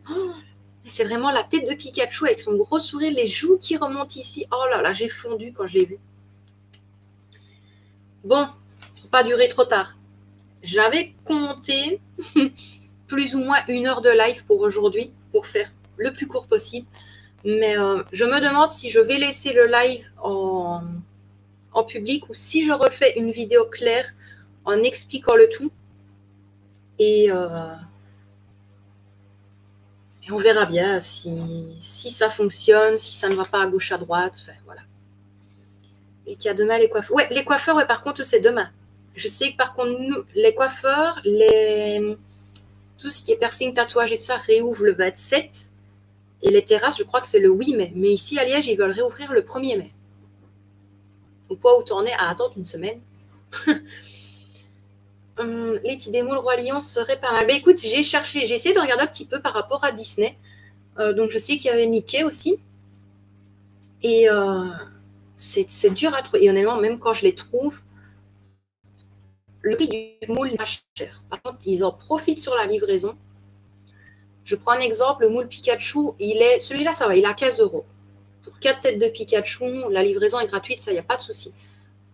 c'est vraiment la tête de Pikachu avec son gros sourire, les joues qui remontent ici. Oh là là, j'ai fondu quand je l'ai vu. Bon, faut pas durer trop tard. J'avais compté plus ou moins 1 heure de live pour aujourd'hui, pour faire le plus court possible. Mais je me demande si je vais laisser le live en public ou si je refais une vidéo claire en expliquant le tout. Et on verra bien si ça fonctionne, si ça ne va pas à gauche, à droite. Enfin, voilà. Et qu'il y a demain les coiffeurs. Ouais, les coiffeurs, ouais, par contre, c'est demain. Je sais que par contre, nous, les coiffeurs, tout ce qui est piercing, tatouage et tout ça réouvre le 27. Et les terrasses, je crois que c'est le 8 mai. Mais ici, à Liège, ils veulent réouvrir le 1er mai. Au point où tu en es à attendre une semaine. Les petits démos, le Roi Lion serait pas mal. Ben, écoute, j'ai essayé de regarder un petit peu par rapport à Disney. Donc, je sais qu'il y avait Mickey aussi. Et c'est dur à trouver. Et honnêtement, même quand je les trouve, le prix du moule est pas cher. Par contre, ils en profitent sur la livraison. Je prends un exemple, le moule Pikachu, celui-là, ça va, il est à 15 €. Pour 4 têtes de Pikachu, la livraison est gratuite, ça, il n'y a pas de souci.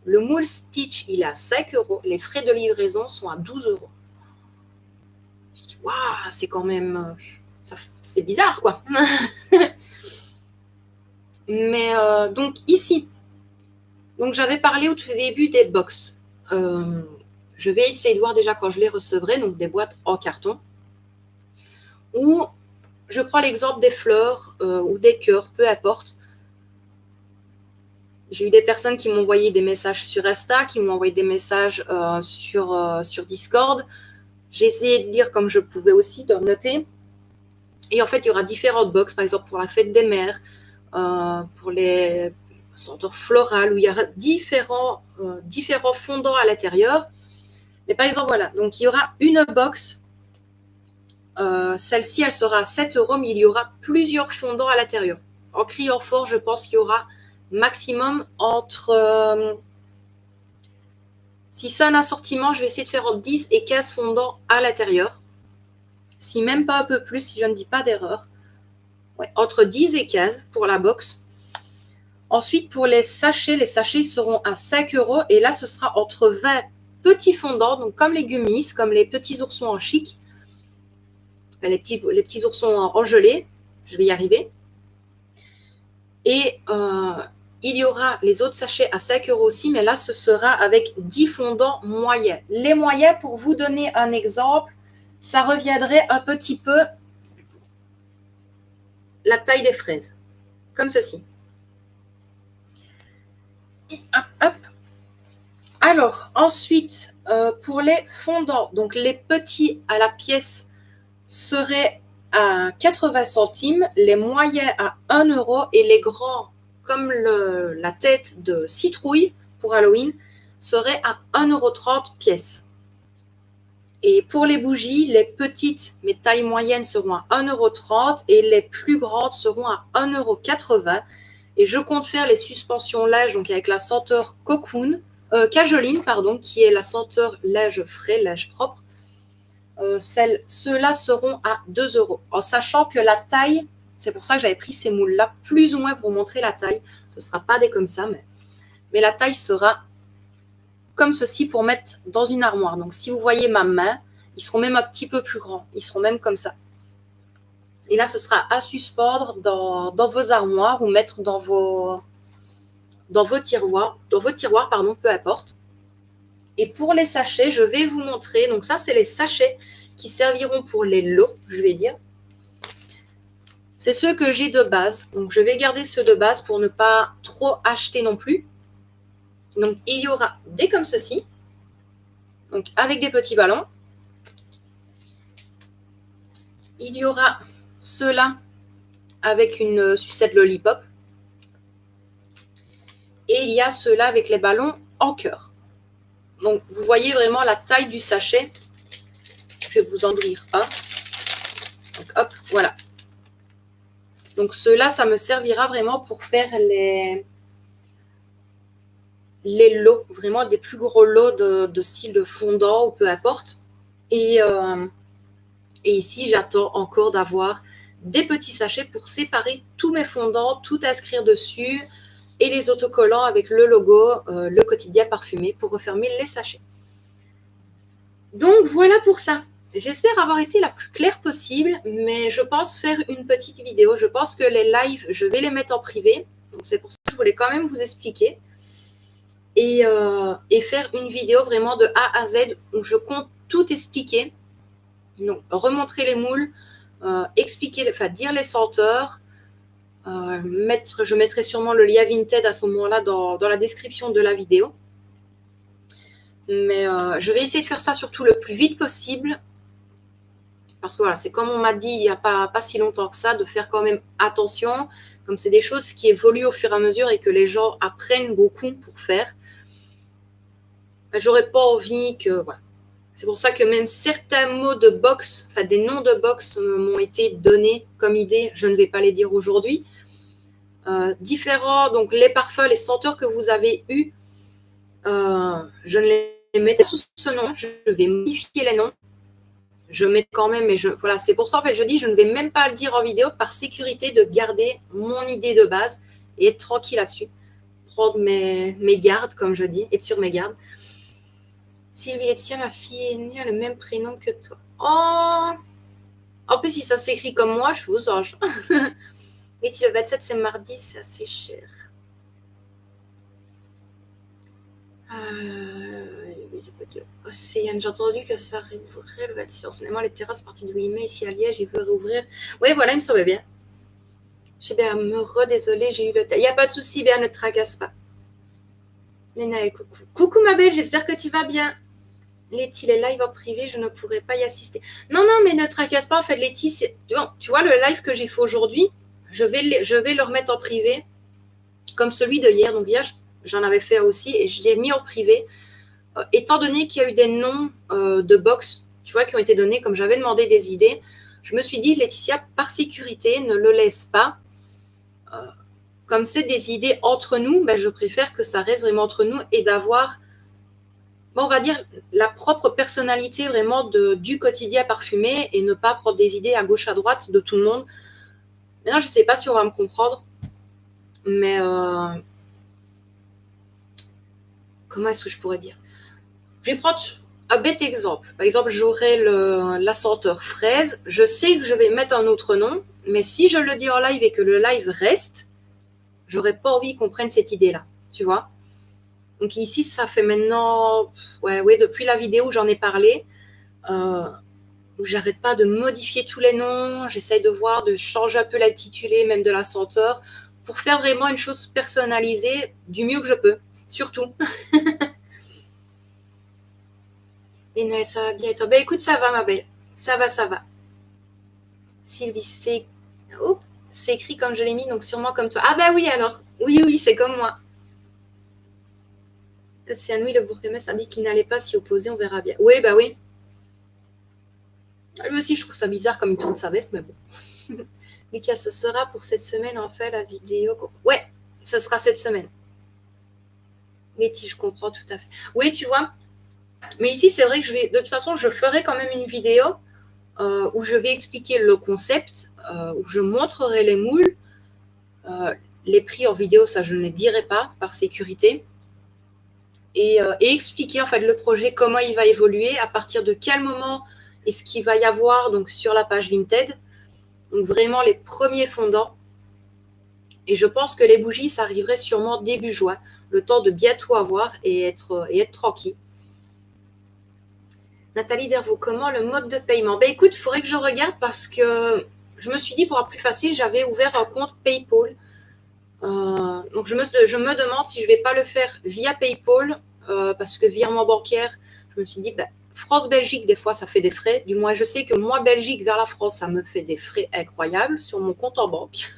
Le moule Stitch, il est à 5 €. Les frais de livraison sont à 12 €. Je dis, waouh, c'est quand même... c'est bizarre, quoi. Mais donc, ici, donc j'avais parlé au tout début des box. Je vais essayer de voir déjà quand je les recevrai, donc des boîtes en carton. Ou je prends l'exemple des fleurs ou des cœurs, peu importe. J'ai eu des personnes qui m'ont envoyé des messages sur Insta, qui m'ont envoyé des messages sur Discord. J'ai essayé de lire comme je pouvais aussi, de noter. Et en fait, il y aura différentes box, par exemple pour la fête des mères, pour les senteurs florales, où il y aura différents fondants à l'intérieur. Mais par exemple, voilà, donc il y aura une box. Celle-ci, elle sera à 7 €, mais il y aura plusieurs fondants à l'intérieur. En criant fort, je pense qu'il y aura maximum entre... si c'est un assortiment, je vais essayer de faire entre 10 et 15 fondants à l'intérieur. Si même pas un peu plus, si je ne dis pas d'erreur. Ouais, entre 10 et 15 pour la box. Ensuite, pour les sachets seront à 5 €. Et là, ce sera entre 20 petits fondants, donc comme les gummies, comme les petits oursons en chic. Enfin, les petits oursons en gelée. Je vais y arriver. Et il y aura les autres sachets à 5 € aussi, mais là, ce sera avec 10 fondants moyens. Les moyens, pour vous donner un exemple, ça reviendrait un petit peu la taille des fraises, comme ceci. Hop, hop. Alors, ensuite, pour les fondants, donc les petits à la pièce seraient à 80 centimes, les moyens à 1 € et les grands, comme la tête de citrouille pour Halloween, seraient à 1,30 € pièce. Et pour les bougies, les petites mais taille moyenne seront à 1,30 € et les plus grandes seront à 1,80 €. Et je compte faire les suspensions lèges, donc avec la senteur cocoon, cajoline, pardon, qui est la senteur lège frais, lège propre. Ceux-là seront à 2 €. En sachant que la taille, c'est pour ça que j'avais pris ces moules-là, plus ou moins pour montrer la taille. Ce ne sera pas des comme ça, mais la taille sera comme ceci pour mettre dans une armoire. Donc, si vous voyez ma main, ils seront même un petit peu plus grands. Ils seront même comme ça. Et là, ce sera à suspendre dans vos armoires ou mettre dans vos tiroirs, pardon, peu importe. Et pour les sachets, je vais vous montrer. Donc, ça, c'est les sachets qui serviront pour les lots, je vais dire. C'est ceux que j'ai de base. Donc, je vais garder ceux de base pour ne pas trop acheter non plus. Donc, il y aura des comme ceci. Donc, avec des petits ballons. Il y aura ceux-là avec une sucette lollipop. Et il y a ceux-là avec les ballons en cœur. Donc, vous voyez vraiment la taille du sachet. Je vais vous en ouvrir un. Donc, hop, voilà. Donc, ceux-là, ça me servira vraiment pour faire les lots, vraiment des plus gros lots de style de fondant ou peu importe. Et ici, j'attends encore d'avoir des petits sachets pour séparer tous mes fondants, tout inscrire dessus et les autocollants avec le logo, le quotidien parfumé pour refermer les sachets. Donc, voilà pour ça. J'espère avoir été la plus claire possible, mais je pense faire une petite vidéo. Je pense que les lives, je vais les mettre en privé. Donc, c'est pour ça que je voulais quand même vous expliquer. Et faire une vidéo vraiment de A à Z où je compte tout expliquer. Donc, remontrer les moules, expliquer, enfin, dire les senteurs. Je mettrai sûrement le lien Vinted à ce moment-là dans la description de la vidéo. Mais je vais essayer de faire ça surtout le plus vite possible. Parce que voilà, c'est comme on m'a dit il n'y a pas si longtemps que ça, de faire quand même attention. Comme c'est des choses qui évoluent au fur et à mesure et que les gens apprennent beaucoup pour faire. J'aurais pas envie que... Voilà. C'est pour ça que même certains mots de box, enfin des noms de box m'ont été donnés comme idée. Je ne vais pas les dire aujourd'hui. Différents, donc les parfums, les senteurs que vous avez eus, je ne les mettrai sous ce nom. Je vais modifier les noms. Je mets quand même, mais voilà, c'est pour ça en fait, je dis, je ne vais même pas le dire en vidéo par sécurité de garder mon idée de base et être tranquille là-dessus. Prendre mes gardes, comme je dis, être sur mes gardes. Sylvie Laetitia, ma fille aînée, a le même prénom que toi. Oh! En plus, si ça s'écrit comme moi, je vous ange. Et le 27, c'est mardi, c'est assez cher. Océane, j'ai entendu que ça réouvrait le 26. Personnellement, les terrasses à partir du 8 mai ici à Liège, ils veulent rouvrir. Oui, voilà, il me semble bien. Je suis bien désolée, j'ai eu le temps. Il n'y a pas de souci, bien, ne te tracasse pas. Léna, coucou. Coucou ma belle, j'espère que tu vas bien. Letty, les lives en privé, je ne pourrais pas y assister. Non, mais ne tracasse pas. En fait, Letty, tu vois, le live que j'ai fait aujourd'hui, je vais le remettre en privé, comme celui de hier. Donc hier, j'en avais fait aussi et je l'ai mis en privé. Étant donné qu'il y a eu des noms de box, tu vois, qui ont été donnés, comme j'avais demandé des idées, je me suis dit, Laetitia, par sécurité, ne le laisse pas. Comme c'est des idées entre nous, ben, je préfère que ça reste vraiment entre nous et d'avoir, on va dire, la propre personnalité vraiment du quotidien parfumé et ne pas prendre des idées à gauche, à droite de tout le monde. Maintenant, je ne sais pas si on va me comprendre. Mais comment est-ce que je pourrais dire? Je vais prendre un bête exemple. Par exemple, j'aurai la senteur fraise. Je sais que je vais mettre un autre nom, mais si je le dis en live et que le live reste, j'aurais pas envie qu'on prenne cette idée-là, tu vois. Donc ici, ça fait maintenant, ouais, depuis la vidéo où j'en ai parlé, où j'arrête pas de modifier tous les noms, j'essaye de voir, de changer un peu l'intitulé, même de la senteur, pour faire vraiment une chose personnalisée du mieux que je peux, surtout. Et Nel, ça va bien et toi? Ben écoute, ça va ma belle, ça va, ça va. Sylvie, c'est écrit comme je l'ai mis, donc sûrement comme toi. Ah bah oui alors, oui, c'est comme moi. C'est à nous, le bourgmestre a dit qu'il n'allait pas s'y opposer, on verra bien. Oui, bah oui. Lui aussi, je trouve ça bizarre comme il tourne sa veste, mais bon. Lucas, ce sera pour cette semaine, en fait, la vidéo. Ouais, ce sera cette semaine. Letty, je comprends tout à fait. Oui, tu vois. Mais ici, c'est vrai que de toute façon, je ferai quand même une vidéo où je vais expliquer le concept, où je montrerai les moules. Les prix en vidéo, ça, je ne les dirai pas par sécurité. Et expliquer en fait le projet, comment il va évoluer, à partir de quel moment est-ce qu'il va y avoir donc sur la page Vinted. Donc vraiment les premiers fondants. Et je pense que les bougies, ça arriverait sûrement début juin, le temps de bien tout avoir et être tranquille. Nathalie Dervaux, comment le mode de paiement? Ben écoute, il faudrait que je regarde parce que je me suis dit pour être plus facile, j'avais ouvert un compte PayPal. Donc je me demande si je ne vais pas le faire via PayPal parce que virement bancaire, je me suis dit, ben, France-Belgique, des fois, ça fait des frais. Du moins, je sais que moi, Belgique vers la France, ça me fait des frais incroyables sur mon compte en banque.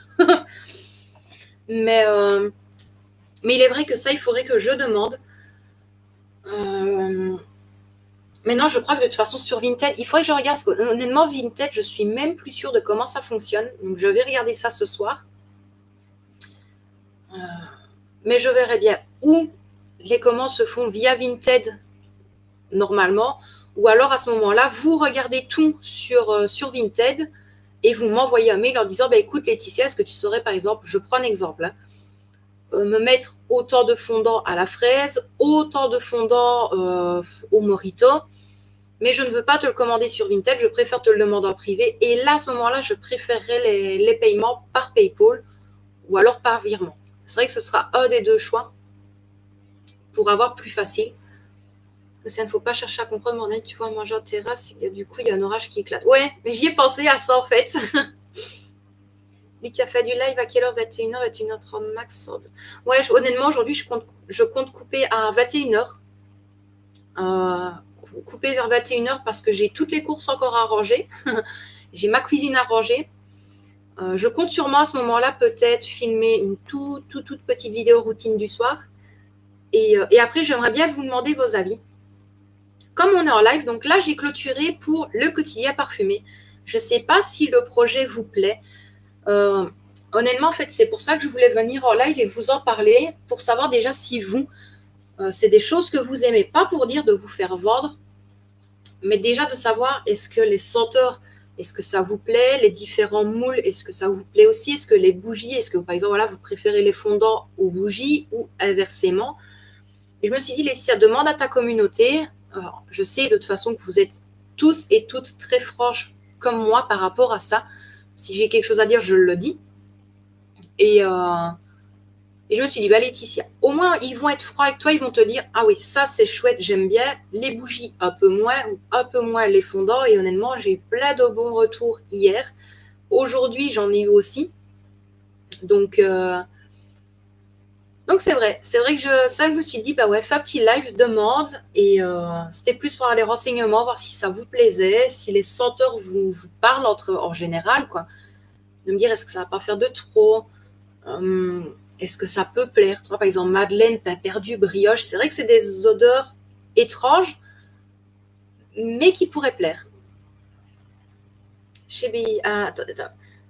mais il est vrai que ça, il faudrait que je demande. Maintenant, je crois que de toute façon, sur Vinted, il faudrait que je regarde. Parce que, honnêtement, Vinted, je suis même plus sûre de comment ça fonctionne. Donc, je vais regarder ça ce soir. Mais je verrai bien où les commandes se font via Vinted normalement. Ou alors, à ce moment-là, vous regardez tout sur Vinted et vous m'envoyez un mail en disant, bah, écoute, Laetitia, est-ce que tu saurais, par exemple, je prends un exemple, hein, me mettre autant de fondant à la fraise, autant de fondant au mojito, mais je ne veux pas te le commander sur Vinted, je préfère te le demander en privé. Et là, à ce moment-là, je préférerais les paiements par PayPal ou alors par virement. C'est vrai que ce sera un des deux choix pour avoir plus facile. Ça ne faut pas chercher à comprendre, mon aide, tu vois, manger en terrasse, et du coup, il y a un orage qui éclate. Ouais, mais j'y ai pensé à ça, en fait. Lui qui a fait du live, à quelle heure? 21h, 21h30 max. Ouais, honnêtement, aujourd'hui, je compte couper à 21h. Couper vers 21h parce que j'ai toutes les courses encore à ranger. J'ai ma cuisine à ranger. Je compte sûrement à ce moment-là peut-être filmer une toute petite vidéo routine du soir. Et après, j'aimerais bien vous demander vos avis. Comme on est en live, donc là, j'ai clôturé pour le quotidien parfumé. Je ne sais pas si le projet vous plaît. Honnêtement, en fait, c'est pour ça que je voulais venir en live et vous en parler, pour savoir déjà si vous, c'est des choses que vous aimez, pas pour dire de vous faire vendre, mais déjà de savoir est-ce que les senteurs, est-ce que ça vous plaît, les différents moules, est-ce que ça vous plaît aussi, est-ce que les bougies, est-ce que par exemple, voilà, vous préférez les fondants aux bougies ou inversement. Et je me suis dit, Laetitia, demande à ta communauté. Alors, je sais de toute façon que vous êtes tous et toutes très franches comme moi par rapport à ça. Si j'ai quelque chose à dire, je le dis. Et je me suis dit, bah Laetitia, au moins ils vont être froids avec toi, ils vont te dire, ah oui, ça c'est chouette, j'aime bien. Les bougies, un peu moins les fondants. Et honnêtement, j'ai eu plein de bons retours hier. Aujourd'hui, j'en ai eu aussi. Donc c'est vrai que je me suis dit, bah ouais, fais un petit live, demande. Et c'était plus pour avoir les renseignements, voir si ça vous plaisait, si les senteurs vous parlent en général, quoi. De me dire, est-ce que ça va pas faire de trop? Est-ce que ça peut plaire? Toi, par exemple, madeleine, pain perdu, brioche, c'est vrai que c'est des odeurs étranges, mais qui pourraient plaire. Chez BI, attends.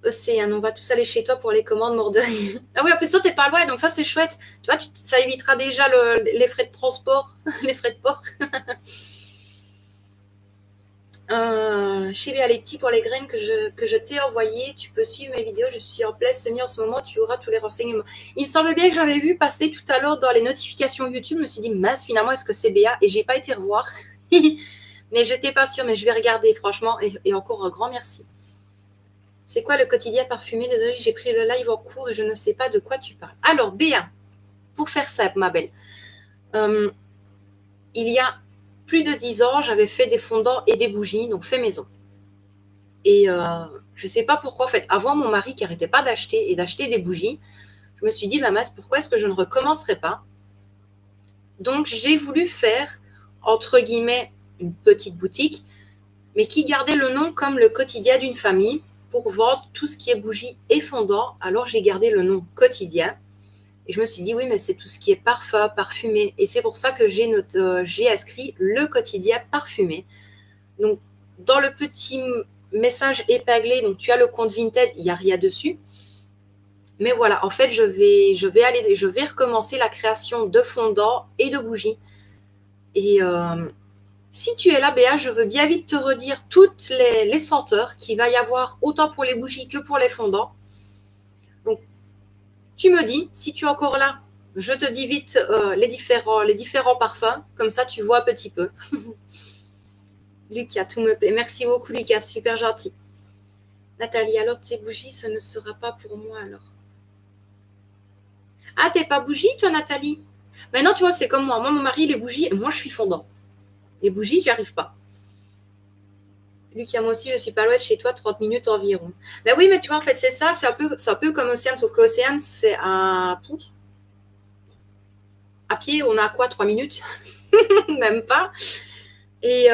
Océane, on va tous aller chez toi pour les commandes Morderie. Ah oui, en plus, toi, t'es pas loin, donc ça, c'est chouette. Tu vois, ça évitera déjà les frais de transport, les frais de port. Chez Vialetti pour les graines que je t'ai envoyées. Tu peux suivre mes vidéos. Je suis en plein semis en ce moment. Tu auras tous les renseignements. Il me semble bien que j'avais vu passer tout à l'heure dans les notifications YouTube. Je me suis dit, mince, finalement, est-ce que c'est Béa? Et j'ai pas été revoir. Mais j'étais pas sûre. Mais je vais regarder, franchement. Et encore un grand merci. C'est quoi le quotidien parfumé? Désolée, j'ai pris le live en cours et je ne sais pas de quoi tu parles. Alors, Béa, pour faire simple, ma belle. Il y a plus de 10 ans, j'avais fait des fondants et des bougies, donc fait maison. Et je ne sais pas pourquoi, en fait, avant mon mari qui n'arrêtait pas d'acheter des bougies, je me suis dit, bah mince, pourquoi est-ce que je ne recommencerai pas? Donc, j'ai voulu faire, entre guillemets, une petite boutique, mais qui gardait le nom comme le quotidien d'une famille pour vendre tout ce qui est bougies et fondants. Alors, j'ai gardé le nom quotidien. Et je me suis dit, oui, mais c'est tout ce qui est parfum, parfumé. Et c'est pour ça que j'ai inscrit le quotidien parfumé. Donc, dans le petit message épinglé, donc tu as le compte Vinted, il n'y a rien dessus. Mais voilà, en fait, je vais recommencer la création de fondants et de bougies. Et si tu es là, Béa, je veux bien vite te redire toutes les senteurs qu'il va y avoir, autant pour les bougies que pour les fondants. Donc, tu me dis, si tu es encore là, je te dis vite les différents parfums, comme ça tu vois un petit peu. Lucas, tout me plaît. Merci beaucoup, Lucas, super gentil. Nathalie, alors tes bougies, ce ne sera pas pour moi alors. Ah, t'es pas bougie, toi, Nathalie? Maintenant, tu vois, c'est comme moi. Moi, mon mari, les bougies, et moi, je suis fondant. Les bougies, j'y arrive pas. Lucas, moi aussi, je suis pas loin de chez toi, 30 minutes environ. Ben oui, mais tu vois, en fait, c'est ça, c'est un peu comme Océane, sauf qu'Océane, c'est à pied, on a quoi, 3 minutes? Même pas. Et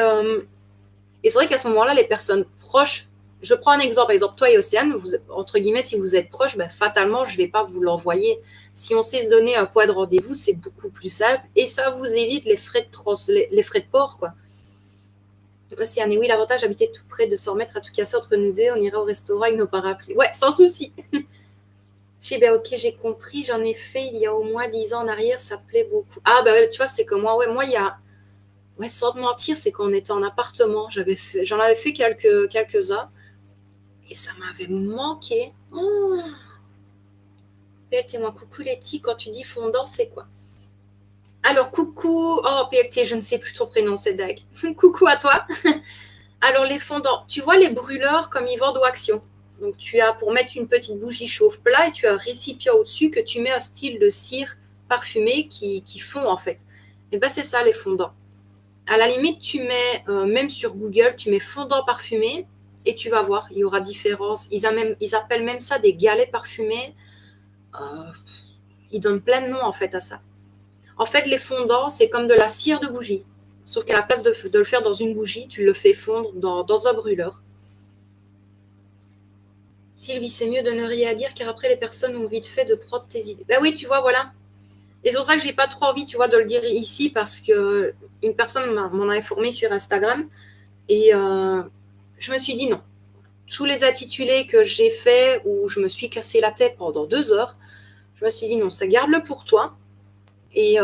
c'est vrai qu'à ce moment-là, les personnes proches, je prends un exemple, par exemple, toi et Océane, entre guillemets, si vous êtes proches, ben, fatalement, je ne vais pas vous l'envoyer. Si on sait se donner un point de rendez-vous, c'est beaucoup plus simple et ça vous évite les frais de port, quoi. Océane, et oui, l'avantage d'habiter tout près, de s'en mettre à tout casser entre nous deux, on ira au restaurant avec nos parapluies. Ouais, sans souci. Je dis, ben ok, j'ai compris, j'en ai fait il y a au moins 10 ans en arrière, ça plaît beaucoup. Ah, ben tu vois, c'est comme moi, ouais, moi, il y a... Ouais, sans te mentir, c'est quand on était en appartement. J'en avais fait quelques-uns. Et ça m'avait manqué. Oh, PLT, moi, coucou Letty, quand tu dis fondant, c'est quoi? Alors, coucou. Oh, PLT, je ne sais plus ton prénom, c'est Dag. Coucou à toi. Alors, les fondants, tu vois les brûleurs comme ils vendent au Action. Donc, tu as pour mettre une petite bougie chauffe plat et tu as un récipient au-dessus que tu mets un style de cire parfumée qui fond en fait. Et bien, c'est ça les fondants. À la limite, tu mets, même sur Google, tu mets fondant parfumé et tu vas voir, il y aura différence. Ils appellent même ça des galets parfumés. Ils donnent plein de noms en fait à ça. En fait, les fondants, c'est comme de la cire de bougie. Sauf qu'à la place de le faire dans une bougie, tu le fais fondre dans un brûleur. Sylvie, c'est mieux de ne rien dire car après les personnes ont vite fait de prendre tes idées. Ben oui, tu vois, voilà. Et c'est pour ça que j'ai pas trop envie, tu vois, de le dire ici parce que une personne m'en a informé sur Instagram et je me suis dit non. Tous les intitulés que j'ai faits où je me suis cassé la tête pendant 2 heures, je me suis dit non, ça garde-le pour toi. Et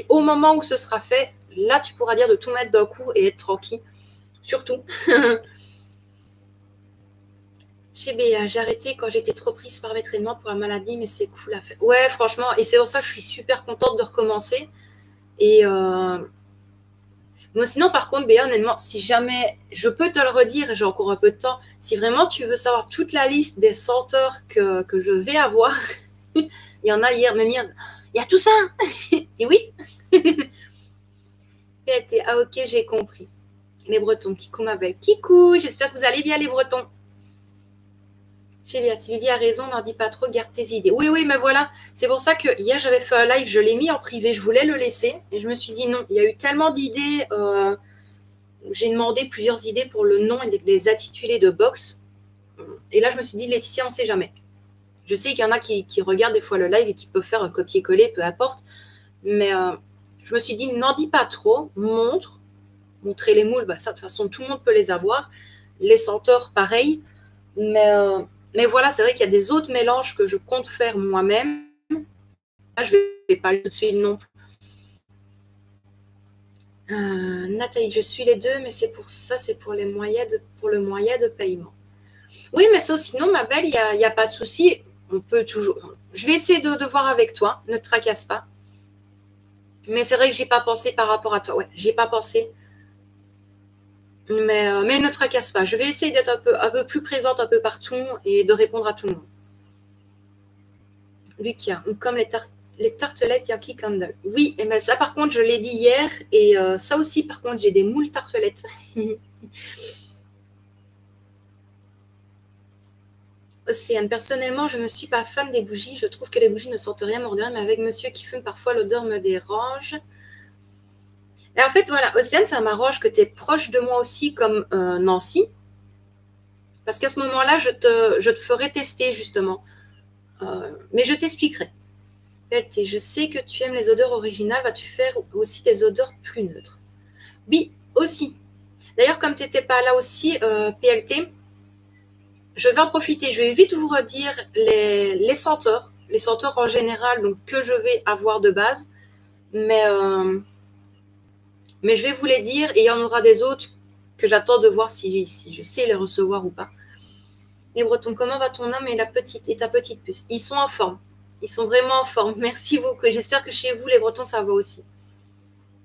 au moment où ce sera fait, là, tu pourras dire de tout mettre d'un coup et être tranquille. Surtout. Chez Béa, j'ai arrêté quand j'étais trop prise par mes traitements pour la maladie, mais c'est cool à faire. Ouais, franchement, et c'est pour ça que je suis super contente de recommencer. Et moi, sinon, par contre, Béa, honnêtement, si jamais, je peux te le redire, et j'ai encore un peu de temps, si vraiment tu veux savoir toute la liste des senteurs que je vais avoir, il y en a hier, même hier, il y a tout ça. Et oui. Ah ok, j'ai compris. Les Bretons, Kikou ma belle. Kikou, j'espère que vous allez bien les Bretons. J'ai bien, Sylvie a raison, n'en dis pas trop, garde tes idées. Oui, oui, mais voilà, c'est pour ça que hier j'avais fait un live, je l'ai mis en privé, je voulais le laisser, et je me suis dit non, il y a eu tellement d'idées, j'ai demandé plusieurs idées pour le nom et les intitulés de box, et là je me suis dit Laetitia, on ne sait jamais. Je sais qu'il y en a qui regardent des fois le live et qui peuvent faire un copier-coller, peu importe, mais je me suis dit n'en dis pas trop, montrer les moules, bah ça de toute façon tout le monde peut les avoir, les senteurs pareil, mais voilà, c'est vrai qu'il y a des autres mélanges que je compte faire moi-même. Là, je ne vais pas tout de suite non plus. Nathalie, je suis les deux, mais c'est pour ça, c'est pour le moyen de paiement. Oui, mais ça, sinon, ma belle, il n'y a pas de souci. On peut toujours. Je vais essayer de voir avec toi. Ne te tracasse pas. Mais c'est vrai que j'ai pas pensé par rapport à toi. Ouais, j'ai pas pensé. Mais ne te tracasse pas. Je vais essayer d'être un peu plus présente un peu partout et de répondre à tout le monde. Lucas, comme les tartelettes Yankee Candle. Oui, et ben ça par contre, je l'ai dit hier. Et ça aussi, par contre, j'ai des moules tartelettes. Océane, personnellement, je ne suis pas fan des bougies. Je trouve que les bougies ne sentent rien, mordent rien, mais avec monsieur qui fume, parfois l'odeur me dérange. Et en fait, voilà, Océane, ça m'arrange que tu es proche de moi aussi, comme Nancy. Parce qu'à ce moment-là, je te ferai tester, justement. Mais je t'expliquerai. PLT, je sais que tu aimes les odeurs originales. Vas-tu faire aussi des odeurs plus neutres? Oui, aussi. D'ailleurs, comme tu n'étais pas là aussi, PLT, je vais en profiter. Je vais vite vous redire les senteurs en général, donc que je vais avoir de base. Mais je vais vous les dire et il y en aura des autres que j'attends de voir si je sais les recevoir ou pas. Les Bretons, comment va ton homme et ta petite puce? Ils sont en forme. Ils sont vraiment en forme. Merci beaucoup. J'espère que chez vous, les Bretons, ça va aussi.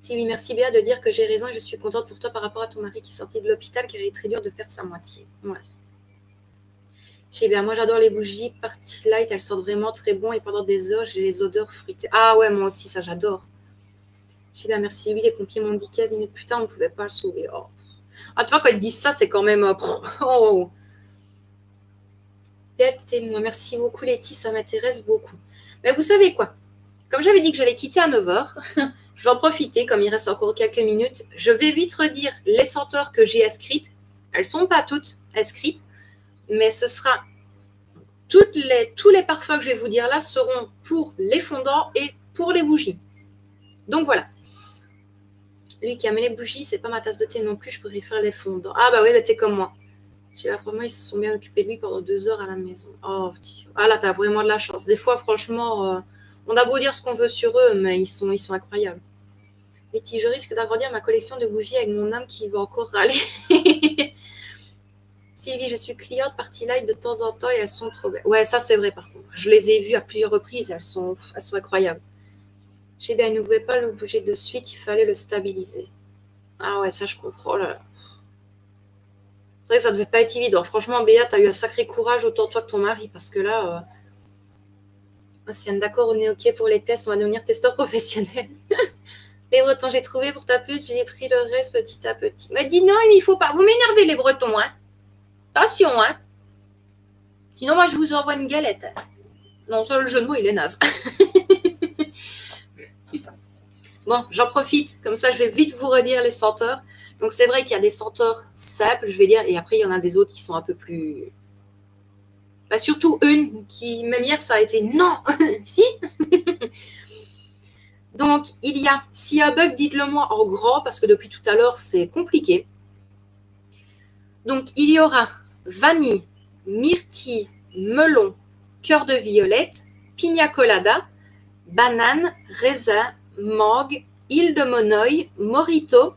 Sylvie, merci bien de dire que j'ai raison et je suis contente pour toi par rapport à ton mari qui est sorti de l'hôpital car il est très dur de perdre sa moitié. Ouais. J'ai bien, moi j'adore les bougies Party Light, elles sortent vraiment très bon et pendant des heures, j'ai les odeurs fruitées. Ah ouais, moi aussi, ça j'adore. J'ai bien, merci. Oui, les pompiers m'ont dit 15 minutes plus tard, on ne pouvait pas le sauver. Oh. Ah, tu vois, quand ils disent ça, c'est quand même. Oh. Moi, merci beaucoup, Letty, ça m'intéresse beaucoup. Mais vous savez quoi? Comme j'avais dit que j'allais quitter à 9h, je vais en profiter, comme il reste encore quelques minutes. Je vais vite redire les senteurs que j'ai inscrites. Elles ne sont pas toutes inscrites, mais ce sera tous les parfums que je vais vous dire là seront pour les fondants et pour les bougies. Donc voilà. Lui qui a mis les bougies, c'est pas ma tasse de thé non plus, je pourrais faire les fondants. Ah bah oui, bah, t'es comme moi. Vraiment, ils se sont bien occupés de lui pendant 2 heures à la maison. Oh, ah là, t'as vraiment de la chance. Des fois, franchement, on a beau dire ce qu'on veut sur eux, mais ils sont incroyables. Letty, je risque d'agrandir ma collection de bougies avec mon âme qui va encore râler. Sylvie, je suis cliente Party Light de temps en temps et elles sont trop belles. Ouais, ça c'est vrai par contre. Je les ai vues à plusieurs reprises, elles sont incroyables. J'ai bien, il ne pouvait pas le bouger de suite, il fallait le stabiliser. Ah ouais, ça je comprends. Oh là là. C'est vrai que ça devait pas être évident. Franchement, Béa, tu as eu un sacré courage, autant toi que ton mari, parce que là, d'accord, on est OK pour les tests, on va devenir testeur professionnel. Les Bretons, j'ai trouvé pour ta pute, j'ai pris le reste petit à petit. Mais dis non, il faut pas. Vous m'énervez, les Bretons, hein. Attention, hein. Sinon, moi, je vous envoie une galette. Non, ça, le jeu de mots, il est naze. Bon, j'en profite. Comme ça, je vais vite vous redire les senteurs. Donc, c'est vrai qu'il y a des senteurs simples, je vais dire, et après, il y en a des autres qui sont un peu plus... Bah, surtout une qui, même hier, ça a été non, si. Donc, il y a, s'il y a un bug, dites-le moi en grand, parce que depuis tout à l'heure, c'est compliqué. Donc, il y aura vanille, myrtille, melon, cœur de violette, pina colada, banane, raisin, mangue, île de Monoï, morito,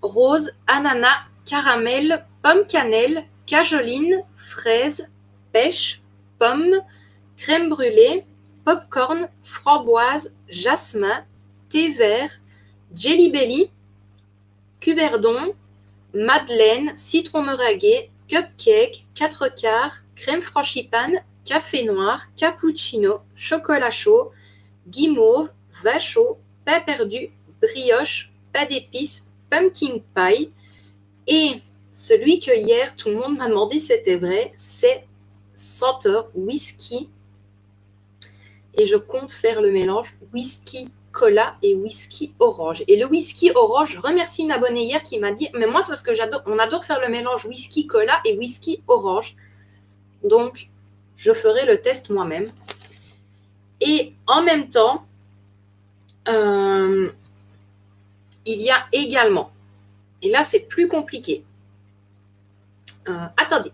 rose, ananas, caramel, pomme cannelle, cajoline, fraise, pêche, pomme, crème brûlée, popcorn, framboise, jasmin, thé vert, jelly belly, cuberdon, madeleine, citron meringué, cupcake, 4 quarts, crème frangipane, café noir, cappuccino, chocolat chaud, guimauve, vin chaud, pain perdu, brioche, pain d'épices, pumpkin pie. Et celui que hier tout le monde m'a demandé si c'était vrai, c'est senteur whisky. Et je compte faire le mélange whisky cola et whisky orange. Et le whisky orange, je remercie une abonnée hier qui m'a dit, mais moi c'est parce que on adore faire le mélange whisky cola et whisky orange. Donc, je ferai le test moi-même. Et en même temps, il y a également, et là c'est plus compliqué. Attendez.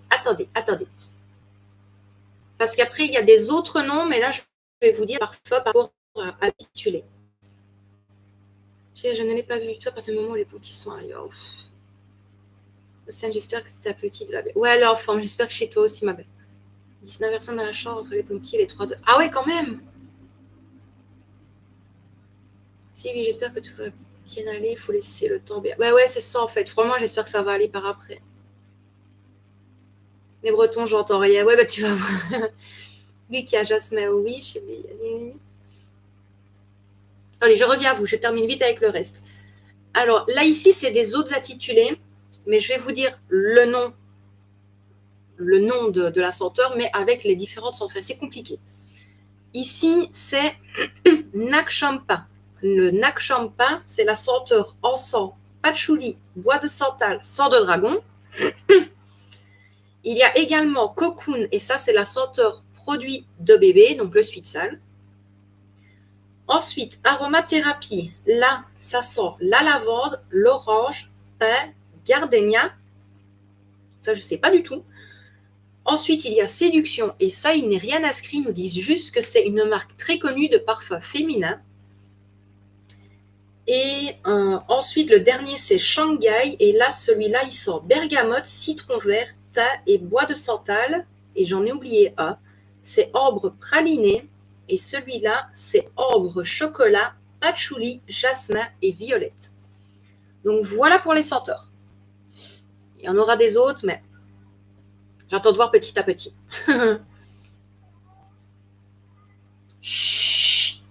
Parce qu'après, il y a des autres noms, mais là, je vais vous dire parfois par rapport à l'intitulé. Je ne l'ai pas vu du tout à partir du moment où les pompiers sont arrivés. Oh. Océane, j'espère que ta petite va bien. Ouais, elle est en forme. J'espère que chez toi aussi, ma belle. 19 personnes dans la chambre entre les pompiers et les 3 de... Ah ouais, quand même. Sylvie, j'espère que tout va bien aller. Il faut laisser le temps bien. Ouais, c'est ça en fait. Franchement, j'espère que ça va aller par après. Les Bretons, j'entends rien. Ouais, bah tu vas voir. Lucas, Jasmin, oui. Allez, je reviens à vous. Je termine vite avec le reste. Alors, là, ici, c'est des autres intitulés. Mais je vais vous dire le nom de la senteur, mais avec les différentes senteurs. C'est compliqué. Ici, c'est Nakchampa. Le Nakchampa, c'est la senteur encens, patchouli, bois de santal, sang de dragon. Il y a également Cocoon, et ça, c'est la senteur produit de bébé, donc le Sweetsal. Ensuite, aromathérapie. Là, ça sent la lavande, l'orange, pain, gardénia. Ça, je ne sais pas du tout. Ensuite, il y a séduction, et ça, il n'est rien inscrit. Ils nous disent juste que c'est une marque très connue de parfum féminin. Et ensuite, le dernier, c'est Shanghai. Et là, celui-là, il sent bergamote, citron vert, thym et bois de santal. Et j'en ai oublié un. C'est ambre praliné. Et celui-là, c'est ambre chocolat, patchouli, jasmin et violette. Donc, voilà pour les senteurs. Il y en aura des autres, mais j'attends de voir petit à petit. Chut.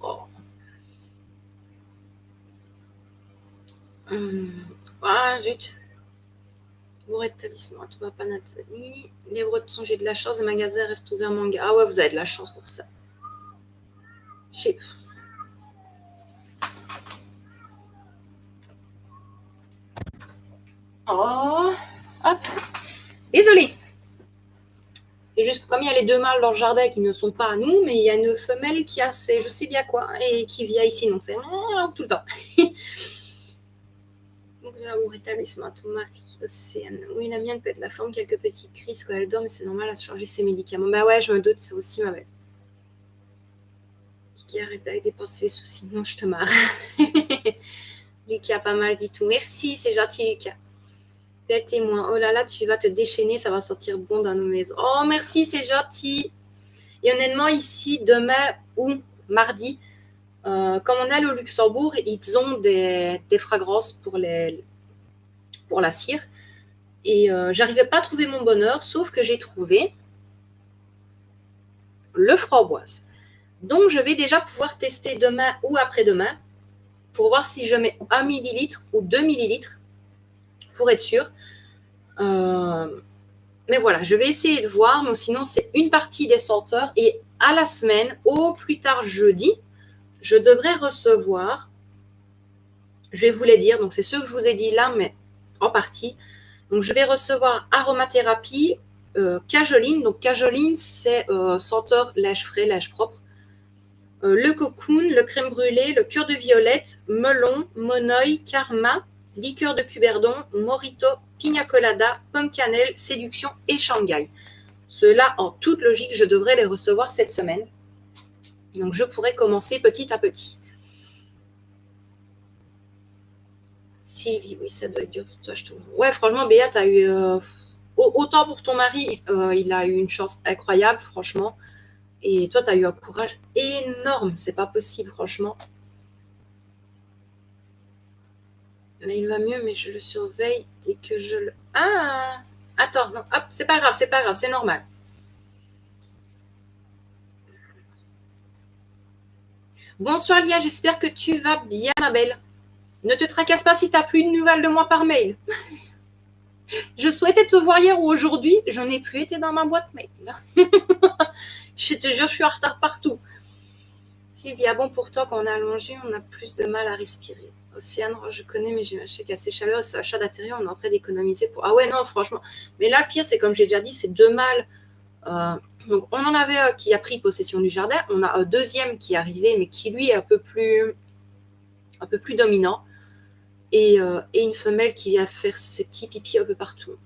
Oh. Ah, zut. Bon rétablissement, tout va pas, Nathalie. Les Bretons, j'ai de la chance, les magasins restent ouverts, manga. Ah ouais, vous avez de la chance pour ça. Oh, hop. Désolée. C'est juste que comme il y a les deux mâles dans le jardin qui ne sont pas à nous, mais il y a une femelle qui a je sais bien quoi et qui vient ici, donc c'est tout le temps. Donc, bon rétablissement, ton mari, Océane. Oui, la mienne peut être la forme, quelques petites crises quand elle dort, mais c'est normal à changer ses médicaments. Bah ouais, je me doute, c'est aussi ma belle. Qui arrête d'aller dépenser les soucis. Non, je te marre. Lucas, pas mal du tout. Merci, c'est gentil, Lucas. Bel témoin. Oh là là, tu vas te déchaîner, ça va sortir bon dans nos maisons. Oh, merci, c'est gentil. Et honnêtement, ici, demain ou mardi, comme on est au Luxembourg, ils ont des fragrances pour la cire. Et j'arrivais pas à trouver mon bonheur, sauf que j'ai trouvé le framboise. Donc, je vais déjà pouvoir tester demain ou après-demain pour voir si je mets 1 millilitre ou 2 millilitres pour être sûr. Mais voilà, je vais essayer de voir. Mais sinon, c'est une partie des senteurs. Et à la semaine, au plus tard jeudi, je devrais recevoir, je vais vous les dire, donc c'est ceux que je vous ai dit là, mais en partie. Donc, je vais recevoir aromathérapie, cajoline. Donc, cajoline, c'est senteur lèche frais, lèche propre. Le cocoon, le crème brûlée, le cœur de violette, melon, monoï, karma, liqueur de cuberdon, morito, pina colada, pomme cannelle, séduction et Shanghai. Ceux-là, en toute logique, je devrais les recevoir cette semaine. Donc, je pourrais commencer petit à petit. Sylvie, oui, ça doit être dur pour toi, je trouve. Ouais, franchement, Béa, tu as eu... autant pour ton mari, il a eu une chance incroyable, franchement. Et toi, tu as eu un courage énorme. C'est pas possible, franchement. Là, il va mieux, mais je le surveille dès que je le... Ah! Attends, non, hop, c'est pas grave, c'est normal. Bonsoir, Lia, j'espère que tu vas bien, ma belle. Ne te tracasse pas si tu n'as plus de nouvelles de moi par mail. Je souhaitais te voir hier ou aujourd'hui, je n'ai plus été dans ma boîte mail. Je te jure, je suis en retard partout. Sylvia, bon, pourtant, quand on a allongé, on a plus de mal à respirer. Océane, je connais, mais j'ai un chèque assez chaleureux, c'est achat d'intérieur, on est en train d'économiser pour... Ah ouais, non, franchement. Mais là, le pire, c'est comme j'ai déjà dit, c'est deux mâles. Donc, on en avait un qui a pris possession du jardin. On a un deuxième qui est arrivé, mais qui, lui, est un peu plus dominant. Et une femelle qui vient faire ses petits pipis un peu partout.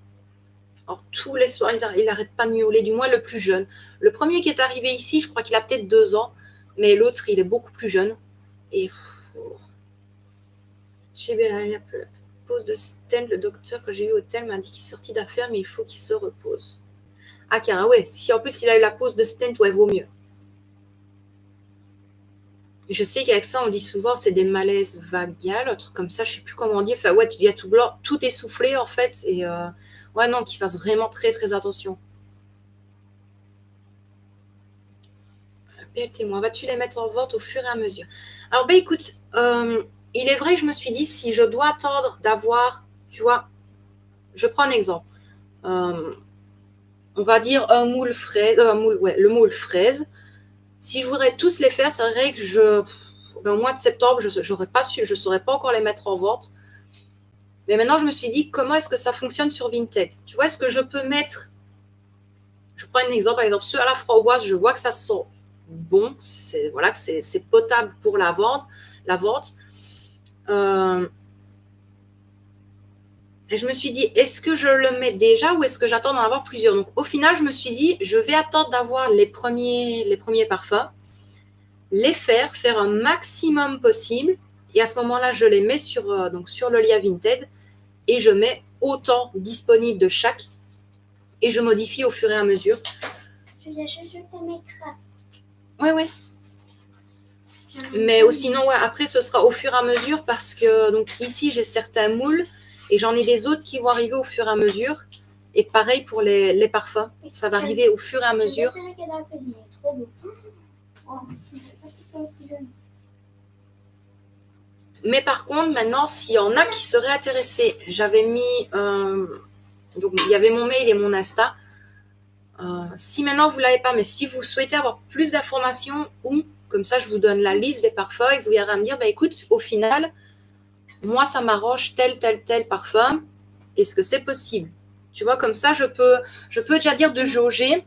Alors, tous les soirs, il n'arrête pas de miauler, du moins le plus jeune. Le premier qui est arrivé ici, je crois qu'il a peut-être 2 ans, mais l'autre, il est beaucoup plus jeune. Et J'ai bien la pause de stent. Le docteur que j'ai eu au tel m'a dit qu'il est sorti d'affaire, mais il faut qu'il se repose. Ah, car ouais, si en plus il a eu la pause de stent, ouais, vaut mieux. Et je sais qu'avec ça, on dit souvent c'est des malaises vagales, un truc comme ça, je sais plus comment on dit. Enfin, ouais, tu deviens tout blanc, tout essoufflé en fait. Et ouais, non, qu'il fasse vraiment très très attention. Appelle témoin, vas-tu les mettre en vente au fur et à mesure? Alors, ben écoute, il est vrai que je me suis dit, si je dois attendre d'avoir, tu vois, je prends un exemple. On va dire un moule fraise, le moule fraise. Si je voudrais tous les faire, c'est vrai que au mois de septembre, je ne saurais pas encore les mettre en vente. Mais maintenant, je me suis dit, comment est-ce que ça fonctionne sur Vinted? Tu vois, est-ce que je peux mettre, je prends un exemple, par exemple, ceux à la framboise, je vois que ça sent bon, voilà, que c'est potable pour la vente. Et je me suis dit, est-ce que je le mets déjà ou est-ce que j'attends d'en avoir plusieurs? Donc, au final, je me suis dit, je vais attendre d'avoir les premiers parfums, les faire un maximum possible. Et à ce moment-là, je les mets sur le lien Vinted et je mets autant disponible de chaque et je modifie au fur et à mesure. Tu viens juste jeter mes crasses. Ouais. Mais sinon, ouais, après, ce sera au fur et à mesure parce que donc ici, j'ai certains moules et j'en ai des autres qui vont arriver au fur et à mesure. Et pareil pour les parfums. Ça va arriver au fur et à mesure. Mais par contre, maintenant, s'il y en a qui seraient intéressés, j'avais mis... donc, il y avait mon mail et mon Insta. Si maintenant, vous ne l'avez pas, mais si vous souhaitez avoir plus d'informations, ou comme ça, je vous donne la liste des parfums et vous irez me dire, bah, écoute, au final, moi, ça m'arrange tel parfum. Est-ce que c'est possible? Tu vois, comme ça, je peux déjà dire de jauger.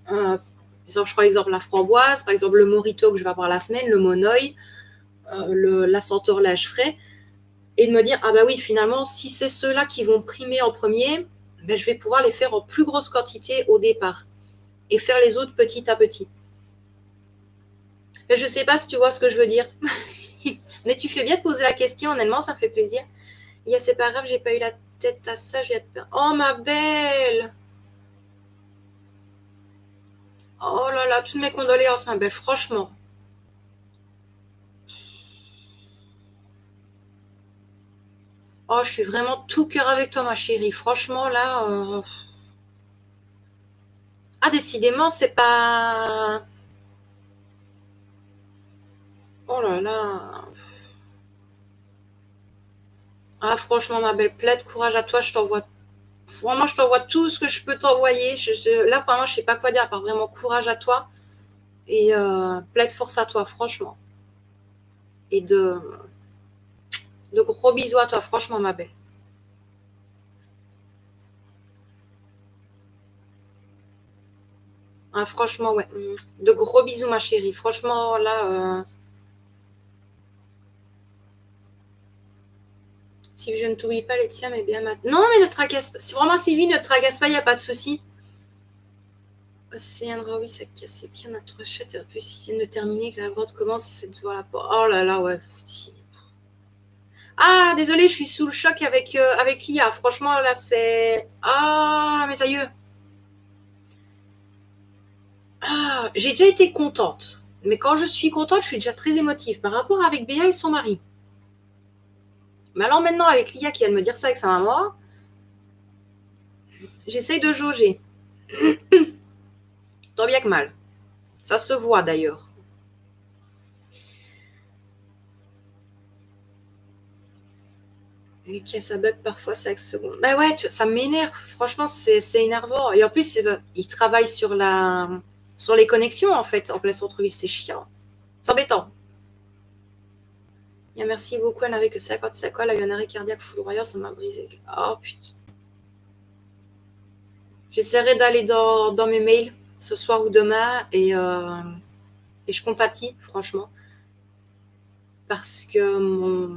Par exemple, je prends l'exemple la framboise, par exemple le mojito que je vais avoir la semaine, le monoï, la senteur-lège frais, et de me dire, ah bah oui, finalement, si c'est ceux-là qui vont primer en premier, ben, je vais pouvoir les faire en plus grosse quantité au départ et faire les autres petit à petit. Je ne sais pas si tu vois ce que je veux dire. Mais tu fais bien de poser la question, honnêtement, ça me fait plaisir. Et c'est pas grave, j'ai pas eu la tête à ça, je viens de perdre. Oh ma belle! Oh là là, toutes mes condoléances, ma belle, franchement. Oh, je suis vraiment tout cœur avec toi, ma chérie. Franchement, là... Ah, décidément, c'est pas... Oh là là. Ah, franchement, ma belle, plaide, courage à toi, je t'envoie... Vraiment, je t'envoie tout ce que je peux t'envoyer. Là, vraiment, je sais pas quoi dire, à part vraiment courage à toi. Et plaide force à toi, franchement. Et de gros bisous à toi, franchement, ma belle. Ah, franchement, ouais. De gros bisous, ma chérie. Franchement, là... Si je ne t'oublie pas, les tiens, mais bien maintenant. Non, mais ne tracasse pas. Si vraiment, Sylvie, ne tracasse pas, il n'y a pas de souci. C'est un oui, ça casse bien notre chat. Et en plus, ils viennent de terminer, que la grotte commence, c'est devant la porte. Oh là là, ouais. Ah, désolée, je suis sous le choc avec l'IA. Franchement, là, c'est... Ah, mes aïeux. Ah, j'ai déjà été contente. Mais quand je suis contente, je suis déjà très émotive par rapport avec Béa et son mari. Mais alors maintenant, avec l'IA qui vient de me dire ça avec sa maman, j'essaye de jauger. Tant bien que mal. Ça se voit d'ailleurs. Et que ça bug parfois 5 secondes. Bah ouais, ça m'énerve. Franchement, c'est énervant. Et en plus, il travaille sur les connexions, en fait, en plein centre-ville. C'est chiant. C'est embêtant. Bien, merci beaucoup. Elle n'avait que 55 ans. Elle a eu un arrêt cardiaque foudroyant. Ça m'a brisé. Oh putain. J'essaierai d'aller dans mes mails ce soir ou demain. Et je compatis, franchement. Parce que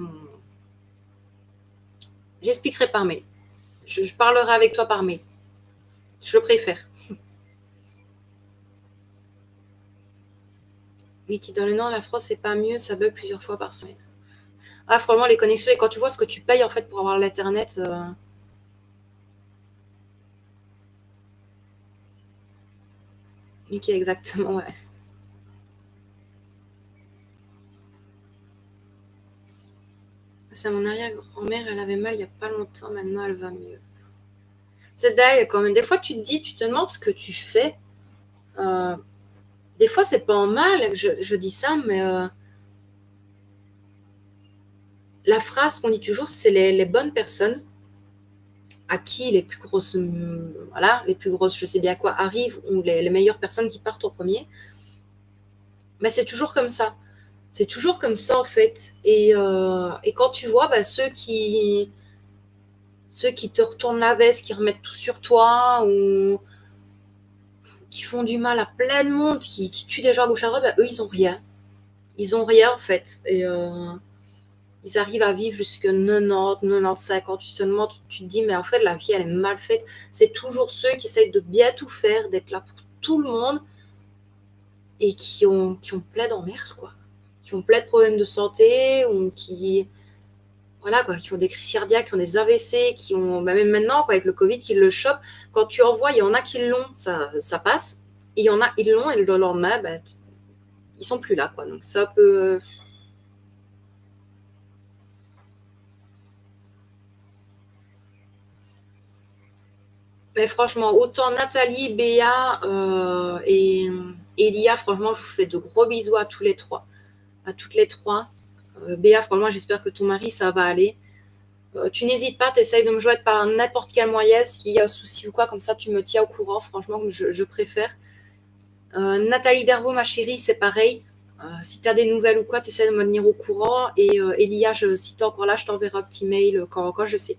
j'expliquerai par mail. Je parlerai avec toi par mail. Je préfère. Oui, tu dans le nord, la France, c'est pas mieux, ça bug plusieurs fois par semaine. Ah, franchement, les connexions, et quand tu vois ce que tu payes en fait pour avoir l'internet. Ok, exactement, ouais. C'est mon arrière-grand-mère, elle avait mal il y a pas longtemps, maintenant elle va mieux. C'est dingue quand même. Des fois, tu te dis, tu te demandes ce que tu fais. Euh, des fois, c'est pas en mal que je dis ça, mais la phrase qu'on dit toujours, c'est les bonnes personnes à qui les plus grosses, voilà, les plus grosses, je sais bien quoi, arrivent, ou les meilleures personnes qui partent en premier. Mais c'est toujours comme ça. C'est toujours comme ça, en fait. Et quand tu vois ceux qui te retournent la veste, qui remettent tout sur toi, ou qui font du mal à plein de monde, qui tuent des gens à gauche à droite, eux, ils ont rien. Ils ont rien, en fait. Et ils arrivent à vivre jusqu'à 90, 95 ans. Tu te demandes, tu te dis, mais en fait, la vie, elle est mal faite. C'est toujours ceux qui essayent de bien tout faire, d'être là pour tout le monde, et qui ont plein d'emmerdes, quoi. Qui ont plein de problèmes de santé, ou voilà, quoi, qui ont des crises cardiaques, qui ont des AVC, qui ont, même maintenant, quoi, avec le Covid, qui le chopent. Quand tu en vois, il y en a qui l'ont, ça passe. Et il y en a, ils l'ont, et le lendemain, ils sont plus là, quoi. Donc ça peut. Mais franchement, autant Nathalie, Béa et Elia, franchement, je vous fais de gros bisous à tous les trois. À toutes les trois. Béa, franchement, j'espère que ton mari, ça va aller. Tu n'hésites pas, tu essayes de me joindre par n'importe quel moyen. S'il y a un souci ou quoi, comme ça, tu me tiens au courant. Franchement, je préfère. Nathalie Dervaux, ma chérie, c'est pareil. Si tu as des nouvelles ou quoi, tu essaies de me tenir au courant. Et Elia, si tu es encore là, je t'enverrai un petit mail quand je sais.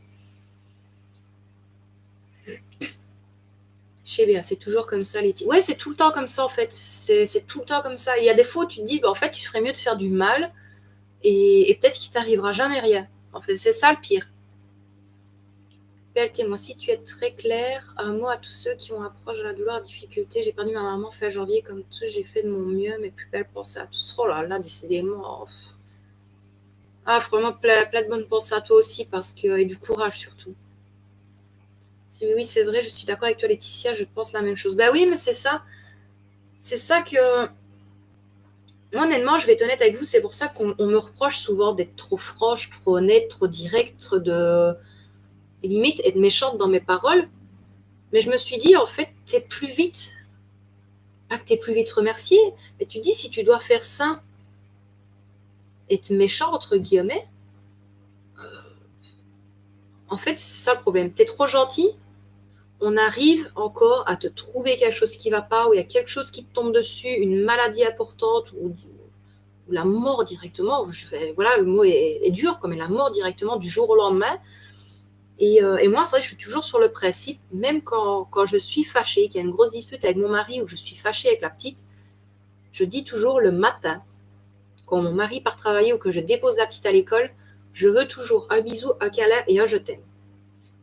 Chez Béa, c'est toujours comme ça, Letty. Ouais, c'est tout le temps comme ça, en fait. C'est tout le temps comme ça. Il y a des fois où tu te dis, en fait, tu ferais mieux de faire du mal et peut-être qu'il t'arrivera jamais rien. En fait, c'est ça le pire. Moi, si tu es très clair, un mot à tous ceux qui ont approche de la douleur, la difficulté. J'ai perdu ma maman fin janvier, comme tous, j'ai fait de mon mieux, mais plus belle pensée à tous. Oh là là, décidément. Ah, vraiment, plein de bonnes pensées à toi aussi, et du courage surtout. Oui, c'est vrai, je suis d'accord avec toi, Laetitia, je pense la même chose. Ben oui, mais c'est ça. C'est ça que. Moi, honnêtement, je vais être honnête avec vous, c'est pour ça qu'on me reproche souvent d'être trop franche, trop honnête, trop directe, limite, être méchante dans mes paroles. Mais je me suis dit, en fait, t'es plus vite. Pas que t'es plus vite remercié, mais tu dis, si tu dois faire ça, être méchant, entre guillemets, en fait, c'est ça le problème. T'es trop gentil, on arrive encore à te trouver quelque chose qui ne va pas, ou il y a quelque chose qui te tombe dessus, une maladie importante, ou la mort directement. Voilà, le mot est dur, mais la mort directement du jour au lendemain. Et moi, c'est vrai que je suis toujours sur le principe, même quand je suis fâchée, qu'il y a une grosse dispute avec mon mari, ou que je suis fâchée avec la petite, je dis toujours le matin, quand mon mari part travailler ou que je dépose la petite à l'école, je veux toujours un bisou, un câlin et un je t'aime.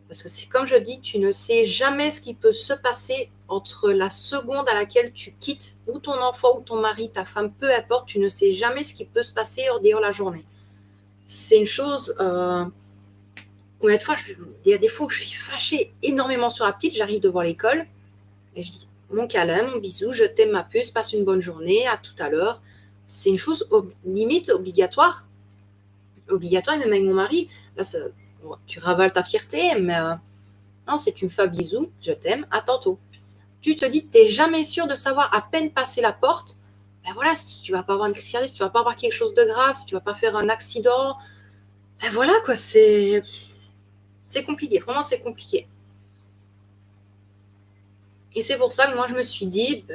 Parce que c'est comme je dis, tu ne sais jamais ce qui peut se passer entre la seconde à laquelle tu quittes ou ton enfant ou ton mari, ta femme, peu importe, tu ne sais jamais ce qui peut se passer hors dehors la journée. C'est une chose. Combien de fois, il y a des fois où je suis fâchée énormément sur la petite, j'arrive devant l'école et je dis mon câlin, mon bisou, je t'aime ma puce, passe une bonne journée, à tout à l'heure. C'est une chose limite obligatoire. Obligatoire, même avec mon mari. Là, tu ravales ta fierté, mais non, c'est tu me fais un bisou, je t'aime, à tantôt. Tu te dis, tu n'es jamais sûr de savoir à peine passer la porte. Ben voilà, si tu vas pas avoir une crise cardiaque, si tu vas pas avoir quelque chose de grave, si tu vas pas faire un accident, ben voilà quoi, c'est compliqué, vraiment c'est compliqué. Et c'est pour ça que moi je me suis dit,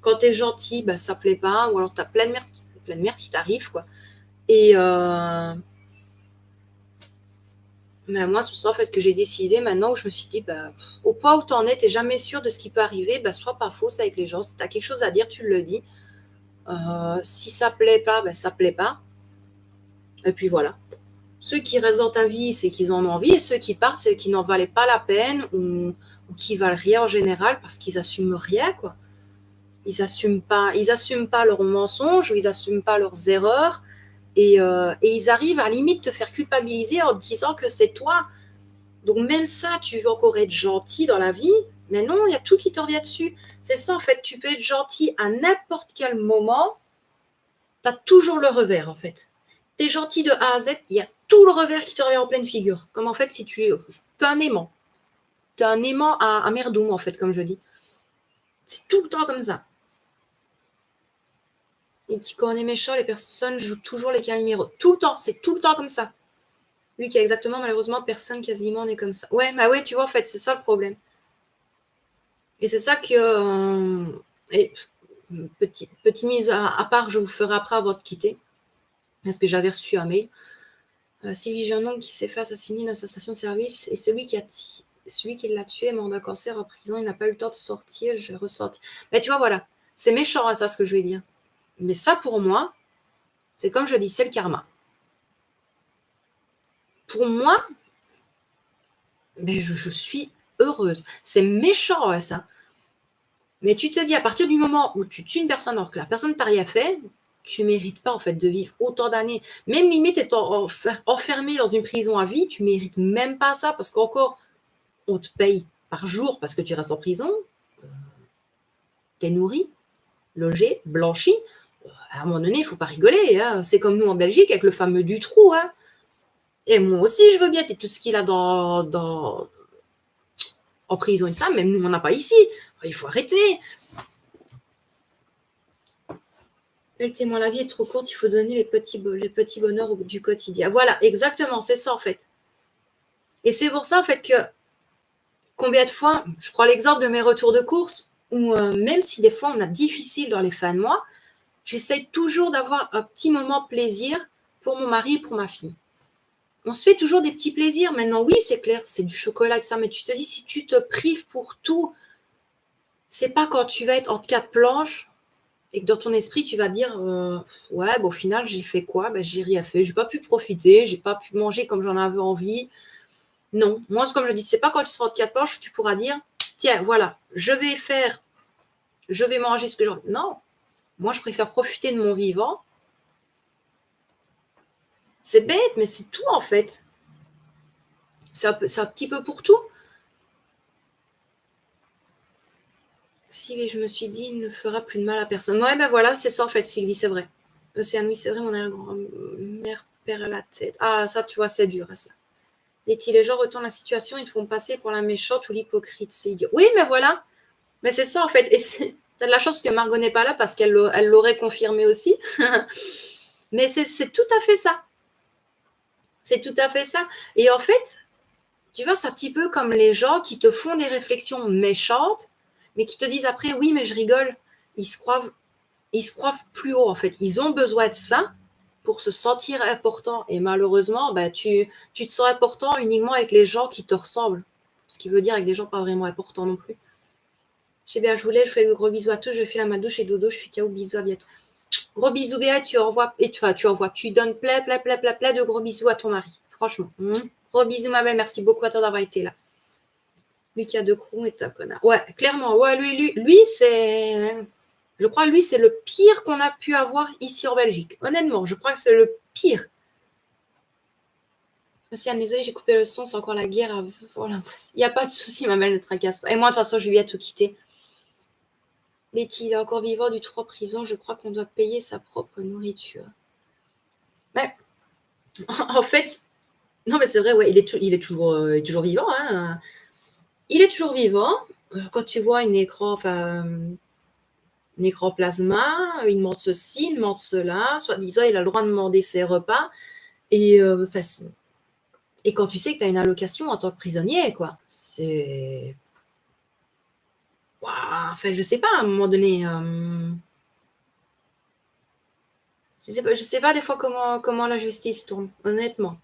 quand tu es gentil, ben, ça plaît pas, ou alors tu as plein de merde qui t'arrive quoi. Et mais moi, c'est ça en fait que j'ai décidé maintenant, où je me suis dit, au point où tu en es, tu n'es jamais sûr de ce qui peut arriver, sois pas fausse avec les gens. Si tu as quelque chose à dire, tu le dis. Si ça plaît pas, ça plaît pas. Et puis voilà. Ceux qui restent dans ta vie, c'est qu'ils en ont envie, et ceux qui partent, c'est qu'ils n'en valaient pas la peine, ou qui valent rien en général parce qu'ils assument rien, quoi. Ils n'assument pas leurs mensonges, ou ils n'assument pas leurs erreurs. Et ils arrivent à limite te faire culpabiliser en te disant que c'est toi. Donc même ça, tu veux encore être gentil dans la vie, mais non, il y a tout qui te revient dessus. C'est ça en fait, tu peux être gentil à n'importe quel moment, tu as toujours le revers en fait. Tu es gentil de A à Z, il y a tout le revers qui te revient en pleine figure. Comme en fait si tu es un aimant. Tu es un aimant à merdoum en fait, comme je dis. C'est tout le temps comme ça. Il dit quand on est méchant, les personnes jouent toujours les caliméros. Tout le temps, c'est tout le temps comme ça. Lui qui a exactement, malheureusement, personne quasiment n'est comme ça. Ouais, bah ouais, tu vois, en fait, c'est ça le problème. Et c'est ça que... petite mise à part, je vous ferai après avant de quitter. Parce que j'avais reçu un mail. Sylvie Jeannon qui s'est fait assassiner dans sa station de service. Et celui qui l'a tué est mort d'un cancer en prison. Il n'a pas eu le temps de sortir. Je ressenti. Mais tu vois, voilà. C'est méchant, hein, ça, ce que je vais dire. Mais ça, pour moi, c'est comme je dis, c'est le karma. Pour moi, mais je suis heureuse. C'est méchant, ouais, ça. Mais tu te dis, à partir du moment où tu tues une personne alors que la personne ne t'a rien fait, tu ne mérites pas en fait de vivre autant d'années. Même limite étant enfermé dans une prison à vie, tu ne mérites même pas ça parce qu'encore, on te paye par jour parce que tu restes en prison. Tu es nourri, logé, blanchi. À un moment donné, il ne faut pas rigoler. Hein. C'est comme nous en Belgique avec le fameux Dutroux. Hein. Et moi aussi, je veux bien. Et tout ce qu'il a en prison et ça, même nous, on n'a pas ici. Il faut arrêter. Le témoin, la vie est trop courte, il faut donner les petits bonheurs du quotidien. Voilà, exactement, c'est ça en fait. Et c'est pour ça en fait que combien de fois, je prends l'exemple de mes retours de course, où même si des fois on a difficile dans les fins de mois, j'essaye toujours d'avoir un petit moment plaisir pour mon mari et pour ma fille. On se fait toujours des petits plaisirs. Maintenant, oui, c'est clair, c'est du chocolat et ça, mais tu te dis, si tu te prives pour tout, c'est pas quand tu vas être entre quatre planches et que dans ton esprit, tu vas dire ouais, bon, au final, j'ai fait quoi? Ben, j'ai rien fait. J'ai pas pu profiter, j'ai pas pu manger comme j'en avais envie. Non. Moi, comme je dis, c'est pas quand tu seras entre quatre planches, tu pourras dire tiens, voilà, je vais manger ce que j'ai envie. Non. Moi, je préfère profiter de mon vivant. C'est bête, mais c'est tout en fait. C'est un petit peu pour tout. Si je me suis dit, il ne fera plus de mal à personne. Ouais, ben voilà, c'est ça en fait, Sylvie, c'est vrai. Océane, oui, c'est vrai, mon grand-mère perd la tête. Ah, ça, tu vois, c'est dur, ça. Les gens retournent la situation, ils te font passer pour la méchante ou l'hypocrite. C'est idiot. Oui, mais voilà. Mais c'est ça, en fait. Et t'as de la chance que Margot n'est pas là parce qu'elle l'aurait confirmé aussi. Mais c'est tout à fait ça. C'est tout à fait ça. Et en fait, tu vois, c'est un petit peu comme les gens qui te font des réflexions méchantes, mais qui te disent après, oui, mais je rigole. Ils se croient plus haut, en fait. Ils ont besoin de ça pour se sentir important. Et malheureusement, bah, tu te sens important uniquement avec les gens qui te ressemblent. Ce qui veut dire avec des gens pas vraiment importants non plus. Je sais bien, je fais de gros bisous à tous. Je fais ma douche et dodo. Je fais ciao, bisous, à bientôt. Gros bisous, Béa, tu donnes plein de gros bisous à ton mari. Franchement. Gros bisous, ma belle. Merci beaucoup à toi d'avoir été là. Lucas de Crou est un connard. Ouais, clairement. Ouais, lui c'est... Je crois, lui, c'est le pire qu'on a pu avoir ici en Belgique. Honnêtement, je crois que c'est le pire. Merci, désolée, j'ai coupé le son, c'est encore la guerre. Voilà. Il n'y a pas de souci, ma belle, ne tracasse pas. Et moi, de toute façon, je vais bientôt quitter. Letty, il est encore vivant du 3 prison. Je crois qu'on doit payer sa propre nourriture. Mais, en fait, non, mais c'est vrai, ouais, il est toujours vivant. Hein. Il est toujours vivant. Quand tu vois un écran plasma, il demande ceci, il demande cela, soi-disant, il a le droit de demander ses repas. Et quand tu sais que tu as une allocation en tant que prisonnier, quoi, c'est... Waouh, enfin, je sais pas, à un moment donné... Je sais pas des fois comment la justice tourne, honnêtement.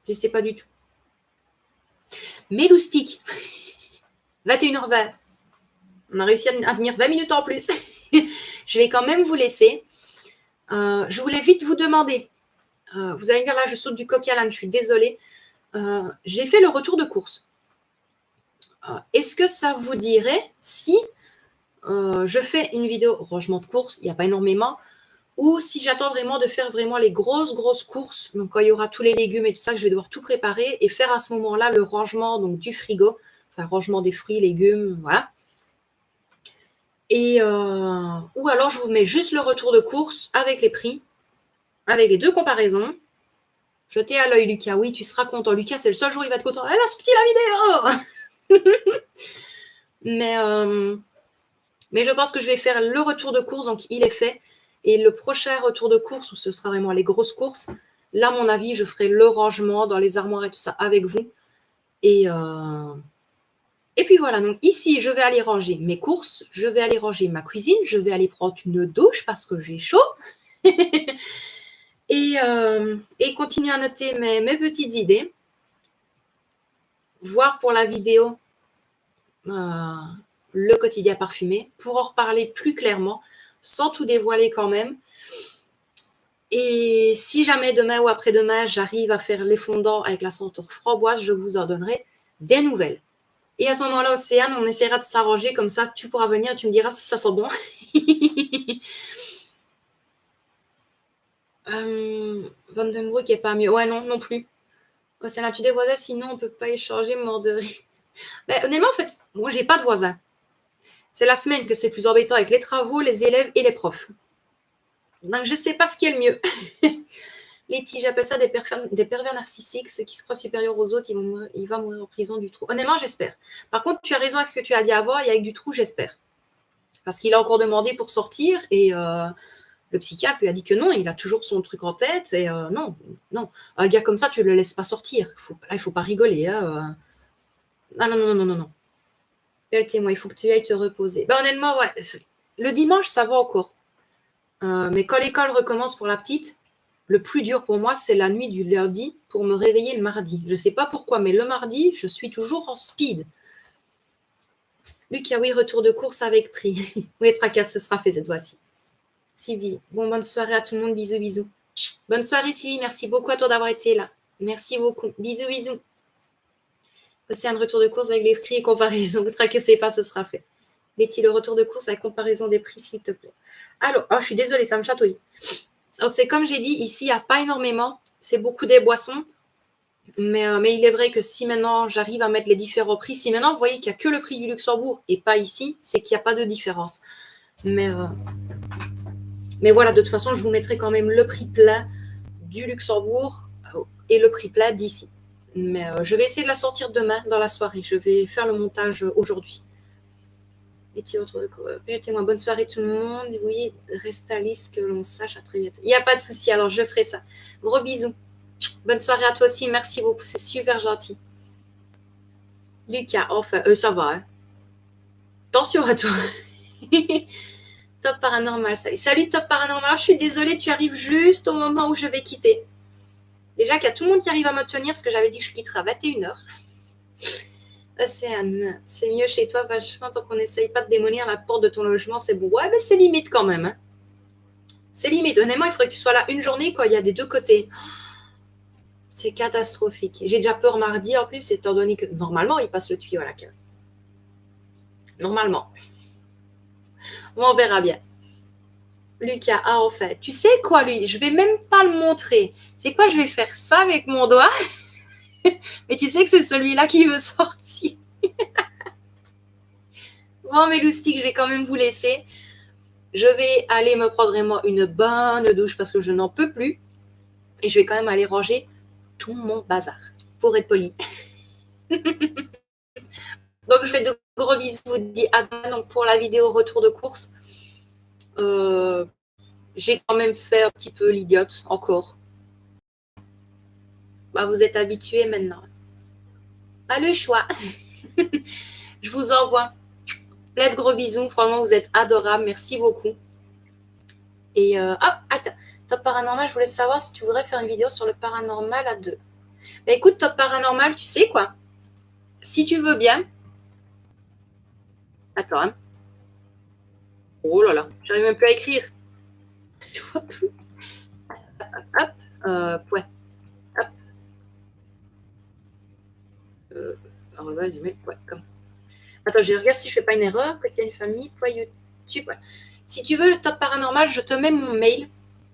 Je sais pas du tout. Mais loustique, 21h20. On a réussi à tenir 20 minutes en plus. Je vais quand même vous laisser. Je voulais vite vous demander. Vous allez me dire, là, je saute du coq à l'âne, je suis désolée. J'ai fait le retour de course. Est-ce que ça vous dirait si je fais une vidéo rangement de courses, il n'y a pas énormément, ou si j'attends vraiment de faire vraiment les grosses courses, donc quand il y aura tous les légumes et tout ça, que je vais devoir tout préparer et faire à ce moment-là le rangement donc, du frigo, enfin rangement des fruits, légumes, voilà. Et ou alors je vous mets juste le retour de course avec les prix, avec les deux comparaisons. Jetez à l'œil Lucas, oui, tu seras content. Lucas, c'est le seul jour où il va être content. Elle a sorti la vidéo. Mais je pense que je vais faire le retour de course, donc il est fait. Et le prochain retour de course, où ce sera vraiment les grosses courses, là, à mon avis, je ferai le rangement dans les armoires et tout ça avec vous. Et puis voilà, donc ici, je vais aller ranger mes courses, je vais aller ranger ma cuisine, je vais aller prendre une douche parce que j'ai chaud. et continuer à noter mes petites idées. Voir pour la vidéo le quotidien parfumé pour en reparler plus clairement, sans tout dévoiler quand même. Et si jamais demain ou après-demain, j'arrive à faire les fondants avec la senteur framboise, je vous en donnerai des nouvelles. Et à ce moment-là, Océane, on essaiera de s'arranger, comme ça, tu pourras venir et tu me diras si ça sent bon. Vandenbroek n'est pas mieux. Ouais, non plus. Océane, tu des voisins, sinon on ne peut pas échanger, mort de rire. Ben, honnêtement, en fait, moi, j'ai pas de voisins. C'est la semaine que c'est plus embêtant avec les travaux, les élèves et les profs. Donc, je ne sais pas ce qui est le mieux. Letty, j'appelle ça des pervers narcissiques. Ceux qui se croient supérieurs aux autres, il va mourir en prison du trou. Honnêtement, j'espère. Par contre, tu as raison à ce que tu as dit avant. Il y a avec du trou, j'espère. Parce qu'il a encore demandé pour sortir et le psychiatre lui a dit que non. Il a toujours son truc en tête. Et non. Un gars comme ça, tu ne le laisses pas sortir. Il ne faut pas rigoler. Hein. Non. Quel témoin, il faut que tu ailles te reposer. Ben, honnêtement, ouais. Le dimanche, ça va encore. Mais quand l'école recommence pour la petite, le plus dur pour moi, c'est la nuit du lundi pour me réveiller le mardi. Je ne sais pas pourquoi, mais le mardi, je suis toujours en speed. Lucas, oui, retour de course avec prix. Oui, tracasse, ce sera fait cette fois-ci. Sylvie, bon, bonne soirée à tout le monde. Bisous. Bonne soirée, Sylvie. Merci beaucoup à toi d'avoir été là. Merci beaucoup. Bisous. C'est un retour de course avec les prix et comparaison. Ne tracassez pas, ce sera fait. Letty, le retour de course avec comparaison des prix, s'il te plaît. Alors, je suis désolée, ça me chatouille. Donc, c'est comme j'ai dit, ici, il n'y a pas énormément. C'est beaucoup des boissons. Mais il est vrai que si maintenant, j'arrive à mettre les différents prix, si maintenant, vous voyez qu'il n'y a que le prix du Luxembourg et pas ici, c'est qu'il n'y a pas de différence. Mais voilà, de toute façon, je vous mettrai quand même le prix plein du Luxembourg et le prix plein d'ici. Mais je vais essayer de la sortir demain dans la soirée. Je vais faire le montage aujourd'hui. Jetez-moi bonne soirée tout le monde. Oui, reste à lisse que l'on sache. À très vite. Il n'y a pas de souci, alors je ferai ça. Gros bisous. Bonne soirée à toi aussi. Merci beaucoup, c'est super gentil. Lucas, enfin, ça va. Hein. Attention à toi. Top Paranormal, salut Top Paranormal. Je suis désolée, tu arrives juste au moment où je vais quitter. Déjà qu'il y a tout le monde qui arrive à me tenir, parce que j'avais dit que je quitterai à 21h. Océane, c'est mieux chez toi, vachement, tant qu'on n'essaye pas de démolir la porte de ton logement, c'est bon. Ouais, mais c'est limite quand même. Hein. C'est limite. Honnêtement, il faudrait que tu sois là une journée quand il y a des deux côtés. C'est catastrophique. J'ai déjà peur mardi en plus, étant donné que normalement, il passe le tuyau à la cave. Normalement. On verra bien. Lucas, en fait, tu sais quoi, lui, je vais même pas le montrer. C'est quoi, je vais faire ça avec mon doigt. Mais tu sais que c'est celui-là qui veut sortir. Bon, mes loustiques, je vais quand même vous laisser. Je vais aller me prendre vraiment une bonne douche parce que je n'en peux plus. Et je vais quand même aller ranger tout mon bazar, pour être poli. Donc, je fais de gros bisous. Je vous dis à demain donc, pour la vidéo retour de course. J'ai quand même fait un petit peu l'idiote, encore. Bah, vous êtes habitués maintenant. Pas le choix. Je vous envoie plein de gros bisous. Franchement, vous êtes adorables. Merci beaucoup. Et attends. Top Paranormal, je voulais savoir si tu voudrais faire une vidéo sur le paranormal à 2. Bah, écoute, Top Paranormal, tu sais quoi? Si tu veux bien. Attends. Hein. Oh là là, j'arrive même plus à écrire. Je vois plus. Hop. Point. Hop. Comme. Attends, Attends, je regarde si je fais pas une erreur. Quand il y a une famille, point YouTube. Ouais. Si tu veux le top paranormal, je te mets mon mail.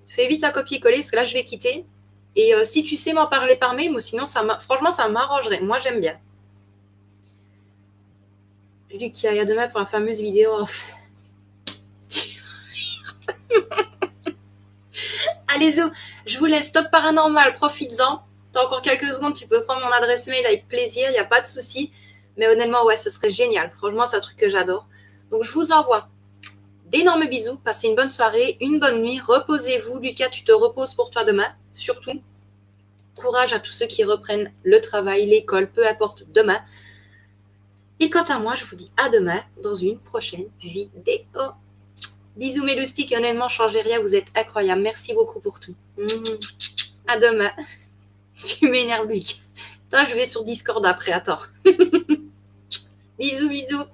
Fais vite un copier-coller parce que là, je vais quitter. Et si tu sais m'en parler par mail, moi, sinon, franchement, ça m'arrangerait. Moi, j'aime bien. Luc, il y a demain pour la fameuse vidéo. Allez, Zo, je vous laisse top paranormal. Profites-en. T'as encore quelques secondes, tu peux prendre mon adresse mail avec plaisir. Il n'y a pas de souci. Mais honnêtement, ouais, ce serait génial. Franchement, c'est un truc que j'adore. Donc, je vous envoie d'énormes bisous. Passez une bonne soirée, une bonne nuit. Reposez-vous. Lucas, tu te reposes pour toi demain. Surtout, courage à tous ceux qui reprennent le travail, l'école, peu importe, demain. Et quant à moi, je vous dis à demain dans une prochaine vidéo. Bisous mes loustiques, honnêtement, changez rien, vous êtes incroyables. Merci beaucoup pour tout. À demain. Tu m'énerves, Luc. Attends, je vais sur Discord après, attends. Bisous, bisous.